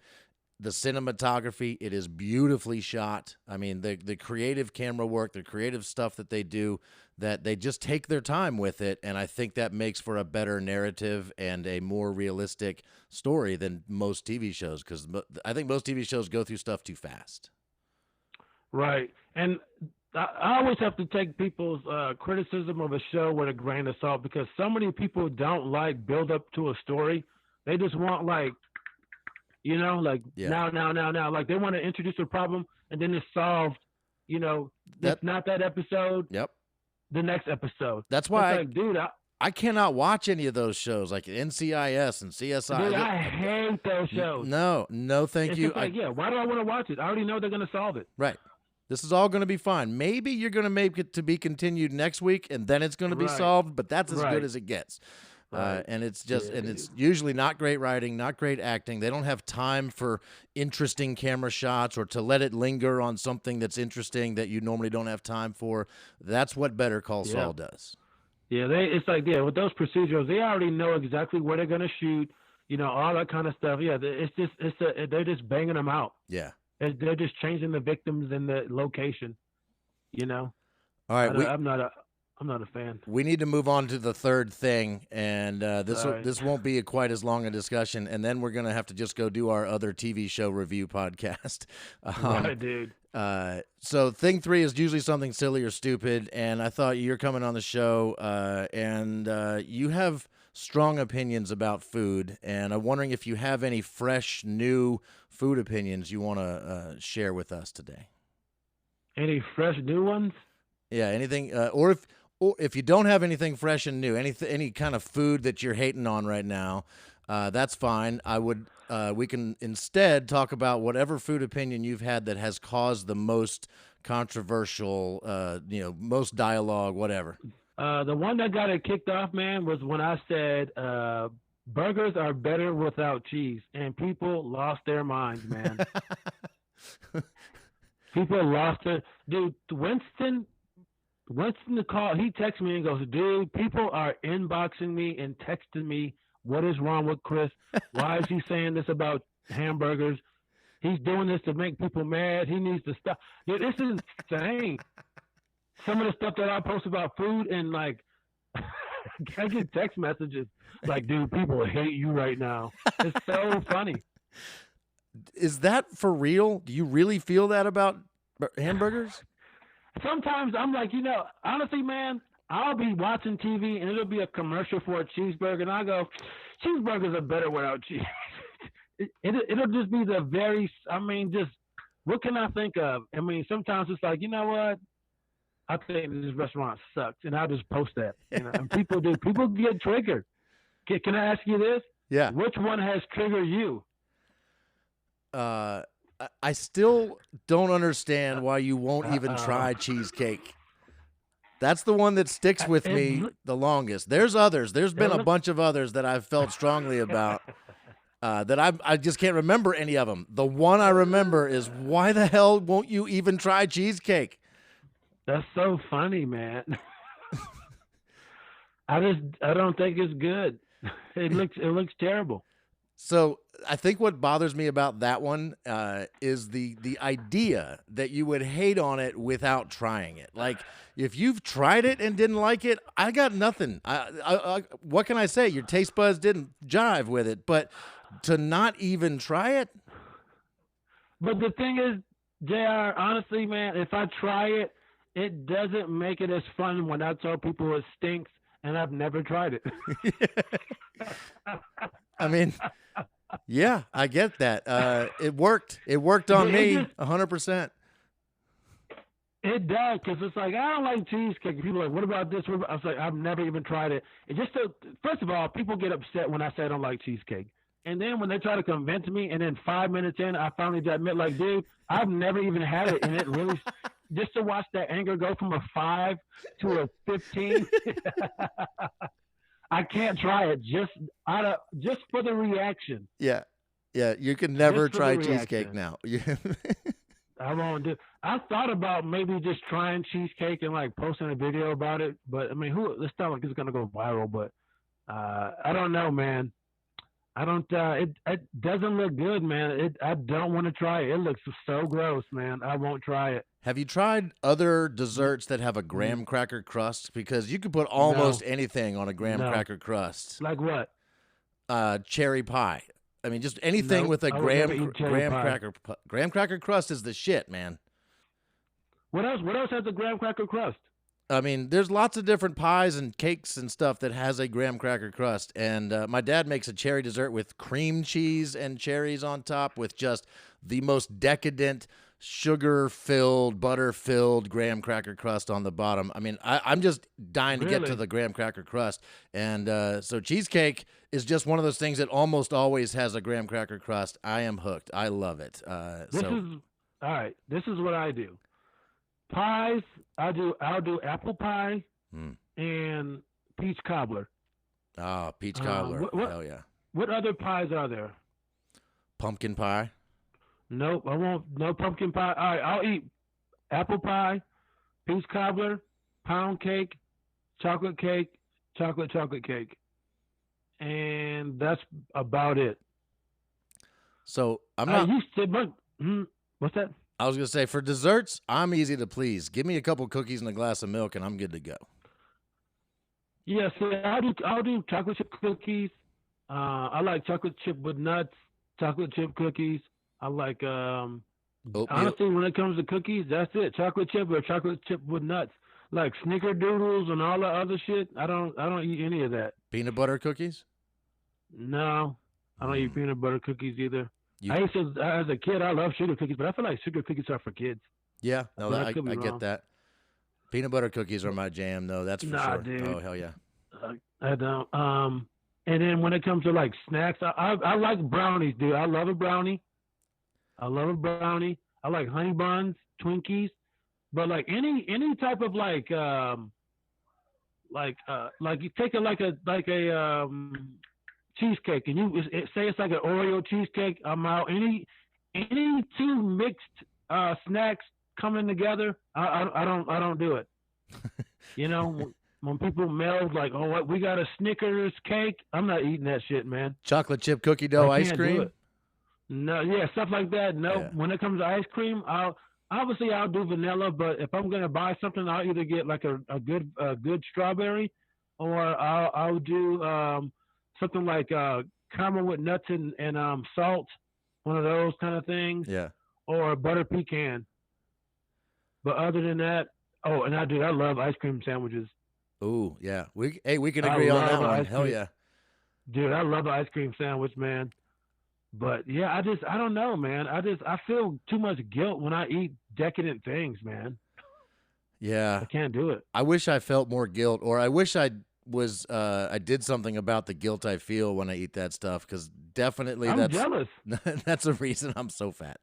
the cinematography, it is beautifully shot. I mean, the creative camera work, the creative stuff that they do, that they just take their time with it, and I think that makes for a better narrative and a more realistic story than most TV shows, because I think most TV shows go through stuff too fast. Right. And I always have to take people's criticism of a show with a grain of salt, because so many people don't like build up to a story. They just want like now. Like they want to introduce a problem and then it's solved. That's not that episode. Yep. The next episode. That's why, dude, I cannot watch any of those shows like NCIS and CSI. Dude, I hate those shows. No, thank you. Why do I want to watch it? I already know they're going to solve it. Right. This is all going to be fine. Maybe you're going to make it to be continued next week, and then it's going to be solved, but that's as good as it gets. Right. And it's just, and it's usually not great writing, not great acting. They don't have time for interesting camera shots or to let it linger on something that's interesting that you normally don't have time for. That's what Better Call Saul does. Yeah, it's like, with those procedurals, they already know exactly where they're going to shoot, all that kind of stuff. Yeah, they're just banging them out. Yeah. They're just changing the victims and the location, All right. I'm not a fan. We need to move on to the third thing, and this won't be quite as long a discussion, and then we're going to have to just go do our other TV show review podcast. Right, dude. So thing 3 is usually something silly or stupid, and I thought you're coming on the show, and you have strong opinions about food, and I'm wondering if you have any fresh, new food opinions you want to share with us today. Any fresh new ones? Yeah, anything, or if you don't have anything fresh and new, any kind of food that you're hating on right now, that's fine. We can instead talk about whatever food opinion you've had that has caused the most controversial, most dialogue, whatever. The one that got it kicked off, man, was when I said burgers are better without cheese, and people lost their minds, man. People lost it. Dude, Winston the call, he texts me and goes, dude, people are inboxing me and texting me, what is wrong with Chris? Why is he saying this about hamburgers? He's doing this to make people mad. He needs to stop. Dude, this is insane. Some of the stuff that I post about food, and like, I get text messages like, dude, people hate you right now. It's so funny. Is that for real? Do you really feel that about hamburgers? Sometimes I'm like, honestly, man, I'll be watching TV and it'll be a commercial for a cheeseburger, and I go, cheeseburgers are better without cheese. It'll just be just what can I think of? I mean, sometimes it's like, you know what? I think this restaurant sucks, and I'll just post that. And people get triggered. Can I ask you this? Yeah. Which one has triggered you? I still don't understand why you won't even try cheesecake. That's the one that sticks with me the longest. There's others. There's been a bunch of others that I've felt strongly about that I just can't remember any of them. The one I remember is, why the hell won't you even try cheesecake? That's so funny, man. I don't think it's good. It looks terrible. So I think what bothers me about that one is the idea that you would hate on it without trying it. Like, if you've tried it and didn't like it, I got nothing. What can I say? Your taste buds didn't jive with it, but to not even try it. But the thing is, JR, honestly, man, if I try it, it doesn't make it as fun when I tell people it stinks, and I've never tried it. I mean, yeah, I get that. It worked. It worked on me 100%. It does, because it's like, I don't like cheesecake. People are like, what about this? I was like, I've never even tried it. First of all, people get upset when I say I don't like cheesecake. And then when they try to convince me, and then 5 minutes in, I finally admit, like, dude, I've never even had it. And it really, just to watch that anger go from a 5 to a 15, I can't try it just for the reaction. Yeah. Yeah, you can never Just for the try cheesecake reaction. now. I won't do. I thought about maybe just trying cheesecake and like posting a video about it, but I mean, who? It's not like it's gonna go viral, but I don't know, man. I don't. It doesn't look good, man. I don't want to try it. It looks so gross, man. I won't try it. Have you tried other Mm, desserts that have a mm, graham cracker crust? Because you could put almost no, anything on a graham no. cracker crust. Like what? Cherry pie. I mean, just anything Nope. with a I would never eat cherry pie. graham cracker crust is the shit, man. What else? What else has a graham cracker crust? I mean, there's lots of different pies and cakes and stuff that has a graham cracker crust. And my dad makes a cherry dessert with cream cheese and cherries on top with just the most decadent, sugar-filled, butter-filled graham cracker crust on the bottom. I mean, I'm just dying to get to Really? the graham cracker crust. And so cheesecake is just one of those things that almost always has a graham cracker crust. I am hooked. I love it. This is all right. This is what I do. Pies. I'll do apple pie mm. and peach cobbler. Peach cobbler. What Hell yeah. what other pies are there? Pumpkin pie. Nope, I won't. No pumpkin pie. All right, I'll eat apple pie, peach cobbler, pound cake, chocolate cake, chocolate cake, and that's about it. So I'm I not. used to, but what's that? I was gonna say for desserts, I'm easy to please. Give me a couple cookies and a glass of milk, and I'm good to go. Yeah, see, I'll do chocolate chip cookies. I like chocolate chip with nuts, chocolate chip cookies. I like Oatmeal. honestly when it comes to cookies, that's it. Chocolate chip or chocolate chip with nuts. Like snickerdoodles and all the other shit. I don't eat any of that. Peanut butter cookies. No. I don't eat Mm. peanut butter cookies either. You, I used to as a kid I love sugar cookies, but I feel like sugar cookies are for kids. yeah, no, But I could be I get wrong. that. Peanut butter cookies are my jam, though. That's for Nah, sure. dude. Oh hell yeah. I don't. And then when it comes to like snacks, I like brownies, dude. I love a brownie. I love a brownie. I like honey buns, Twinkies, but like any type of like you take a cheesecake and say it's like an Oreo cheesecake. I'm out. Any two mixed snacks coming together, I don't do it. You know, when people meld like, oh, what we got a Snickers cake, I'm not eating that shit, man. Chocolate chip cookie I dough ice can't do cream. it. No, yeah, stuff like that. No, Yeah. when it comes to ice cream, I'll do vanilla, but if I'm gonna buy something, I'll either get like a good strawberry, or I'll do something like caramel with nuts and salt, one of those kind of things, Yeah. or butter pecan. But other than that, oh, and I love ice cream sandwiches. Ooh, yeah. We can I agree on that love one. ice Hell cream. yeah. Dude, I love an ice cream sandwich, man. But yeah, I don't know, man. I feel too much guilt when I eat decadent things, man. Yeah. I can't do it. I wish I felt more guilt, or I wish I did something about the guilt I feel when I eat that stuff, because definitely I'm jealous. that's the reason I'm so fat.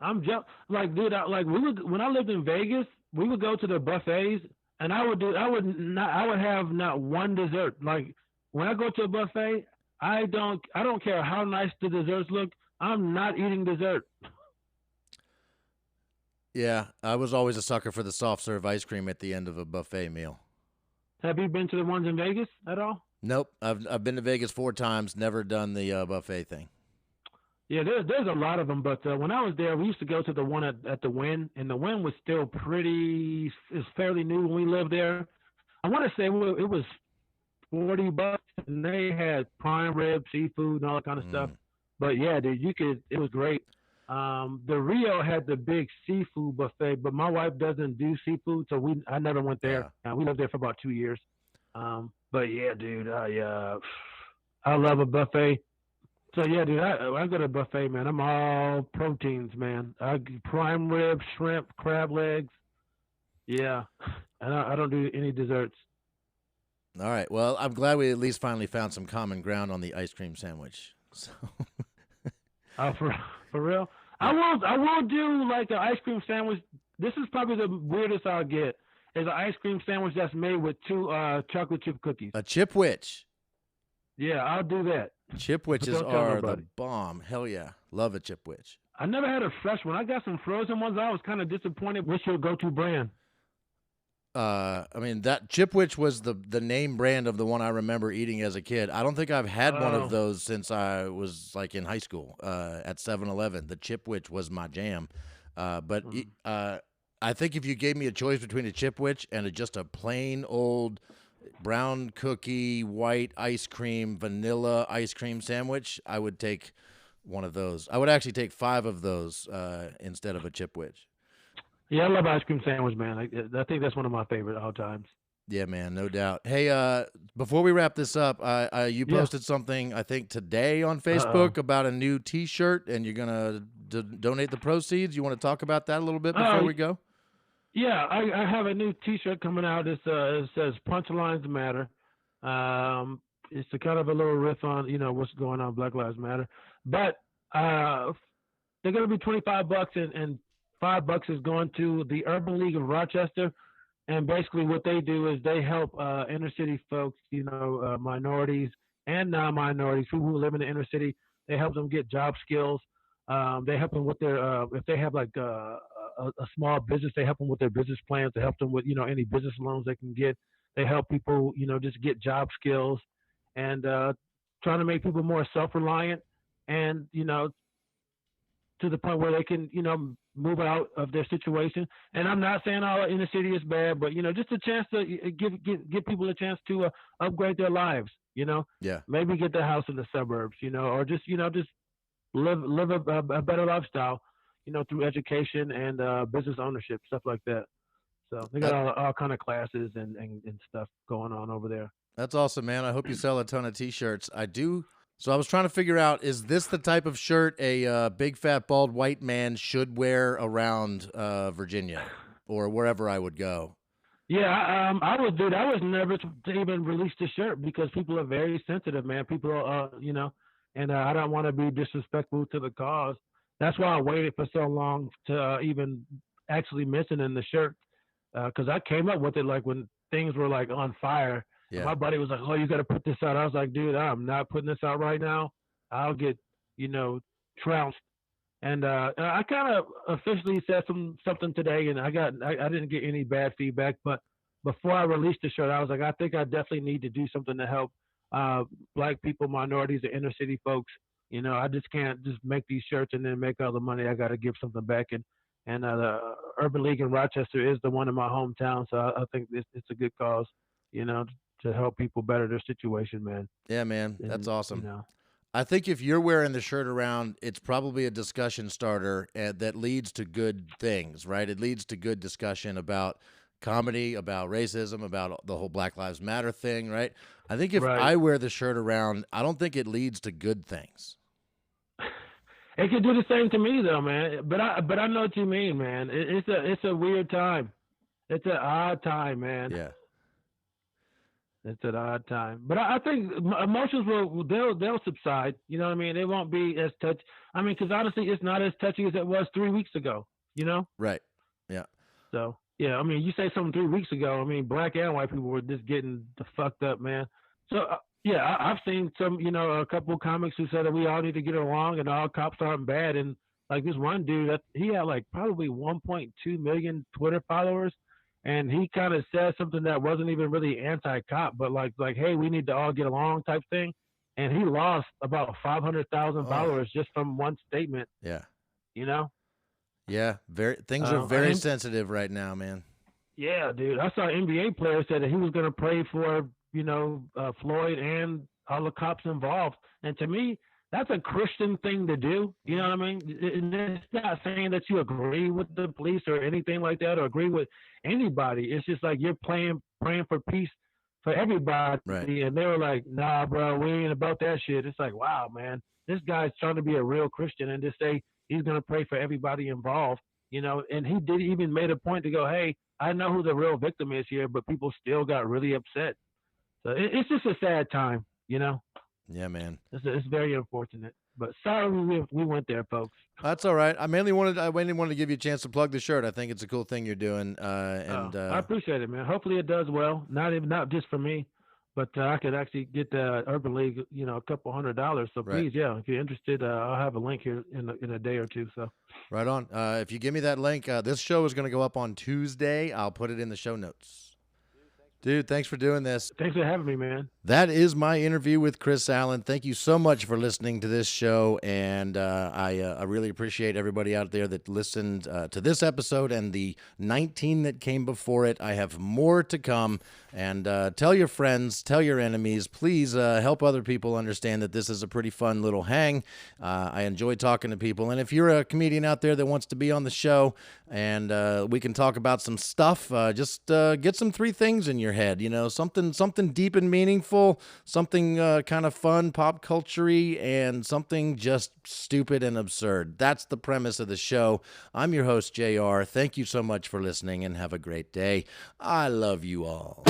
I'm jealous. Like, dude, when I lived in Vegas, we would go to the buffets, and I would have not one dessert. Like when I go to a buffet, I don't care how nice the desserts look. I'm not eating dessert. Yeah, I was always a sucker for the soft serve ice cream at the end of a buffet meal. Have you been to the ones in Vegas at all? Nope, I've been to Vegas 4 times, never done the buffet thing. Yeah, there's a lot of them, but when I was there, we used to go to the one at the Wynn, and the Wynn was still it's fairly new when we lived there. I want to say it was $40, and they had prime rib, seafood, and all that kind of stuff. But yeah, dude, it was great. The Rio had the big seafood buffet, but my wife doesn't do seafood, so I never went there. We lived there for about 2 years. But yeah, dude, I love a buffet. So yeah, dude, I go to a buffet, man. I'm all proteins, man. Prime rib, shrimp, crab legs. Yeah, and I don't do any desserts. All right. Well, I'm glad we at least finally found some common ground on the ice cream sandwich. So. For real, I will do like an ice cream sandwich. This is probably the weirdest I'll get. Is an ice cream sandwich that's made with 2 chocolate chip cookies. A chip which? Yeah, I'll do that. But Chipwiches don't tell are the nobody. bomb. Hell yeah. Love a chipwich. I never had a fresh one. I got some frozen ones. I was kind of disappointed. What's your go-to brand? I mean that Chipwich was the name brand of the one I remember eating as a kid. I don't think I've had one of Oh, those since I was like in high school. At 7-Eleven, the Chipwich was my jam. mm. I think if you gave me a choice between a Chipwich and just a plain old brown cookie, white ice cream, vanilla ice cream sandwich, I would take one of those. I would actually take 5 of those instead of a Chipwich. Yeah, I love ice cream sandwich, man. I think that's one of my favorite all times. Yeah, man, no doubt. Hey, before we wrap this up, you Yeah. posted something I think today on Uh-oh. Facebook about a new T-shirt, and you're gonna donate the proceeds. You want to talk about that a little bit before Oh, we go? yeah. I have a new T-shirt coming out. It says "Punchlines Matter." It's a kind of a little riff on what's going on Black Lives Matter, but uh, they're going to be $25, and $5 is going to the Urban League of Rochester. And basically, what they do is they help inner city folks, minorities and non-minorities, people who live in the inner city. They help them get job skills. They help them with their if they have like a small business, they help them with their business plans. They help them with any business loans they can get. They help people just get job skills and trying to make people more self-reliant and to the point where they can, move out of their situation. And I'm not saying all inner city is bad, but just a chance to give people a chance to upgrade their lives. Yeah. Maybe get their house in the suburbs, or just live a better lifestyle, through education and business ownership, stuff like that. So they got That, all kind of classes and stuff going on over there. that's awesome, man. I hope you sell a ton of T-shirts. I do. So I was trying to figure out: is this the type of shirt a big fat bald white man should wear around Virginia or wherever I would go? Yeah, I was dude. I was nervous to even release the shirt because people are very sensitive, man. People are, and I don't want to be disrespectful to the cause. That's why I waited for so long to even actually mention in the shirt because I came up with it like when things were like on fire. And Yeah. my buddy was like, "Oh, you got to put this out." I was like, "Dude, I'm not putting this out right now. I'll get, trounced." And I kind of officially said something today, and I didn't get any bad feedback. But before I released the shirt, I was like, I think I definitely need to do something to help black people, minorities, and inner city folks. I just can't just make these shirts and then make all the money. I got to give something back, and the Urban League in Rochester is the one in my hometown, so I think it's a good cause. You know, to help people better their situation, man. Yeah, man. That's And awesome. I think if you're wearing the shirt around, it's probably a discussion starter that leads to good things, right? It leads to good discussion about comedy, about racism, about the whole Black Lives Matter thing, right? I think if right. I wear the shirt around, I don't think it leads to good things. It could do the same to me though, man. But I know what you mean, man. It's a weird time. It's an odd time, man. Yeah. It's an odd time. But I think emotions they'll subside. You know what I mean? They won't be as touch. I mean, because honestly, it's not as touchy as it was 3 weeks ago. You know? Right. Yeah. So yeah, I mean, you say something 3 weeks ago. I mean, black and white people were just getting the fucked up, man. So yeah, I've seen some, a couple of comics who said that we all need to get along and all cops aren't bad. And like this one dude, he had like probably 1.2 million Twitter followers, and he kind of said something that wasn't even really anti-cop, but like, hey, we need to all get along type thing. And he lost about 500,000 Oh, followers just from one statement. yeah. You know? Yeah. Things are very And sensitive right now, man. yeah, dude. I saw an NBA player said that he was going to pray for, Floyd and all the cops involved. And to me, that's a Christian thing to do. You know what I mean? And it's not saying that you agree with the police or anything like that or agree with anybody. It's just like you're praying for peace for everybody. Right. And they were like, nah, bro, we ain't about that shit. It's like, wow, man. This guy's trying to be a real Christian and just say he's going to pray for everybody involved. And he did even made a point to go, hey, I know who the real victim is here, but people still got really upset. So it's just a sad time, Yeah, man. It's very unfortunate. But sorry we went there, folks. That's all right. I mainly wanted to give you a chance to plug the shirt. I think it's a cool thing you're doing. I appreciate it, man. Hopefully it does well. Not just for me, but I could actually get the Urban League, a couple $100. So Right. please, yeah, if you're interested, I'll have a link here in a day or two. So Right on. If you give me that link, this show is going to go up on Tuesday. I'll put it in the show notes. Dude, thanks for doing this. thanks for having me, man. That is my interview with Chris Allen. Thank you so much for listening to this show, and I really appreciate everybody out there that listened to this episode and the 19 that came before it. I have more to come, and tell your friends, tell your enemies. Please help other people understand that this is a pretty fun little hang. I enjoy talking to people, and if you're a comedian out there that wants to be on the show and we can talk about some stuff, just get some 3 things in your head, something deep and meaningful, something kind of fun, pop culture-y, and something just stupid and absurd. That's the premise of the show. I'm your host, JR. Thank you so much for listening, and have a great day. I love you all.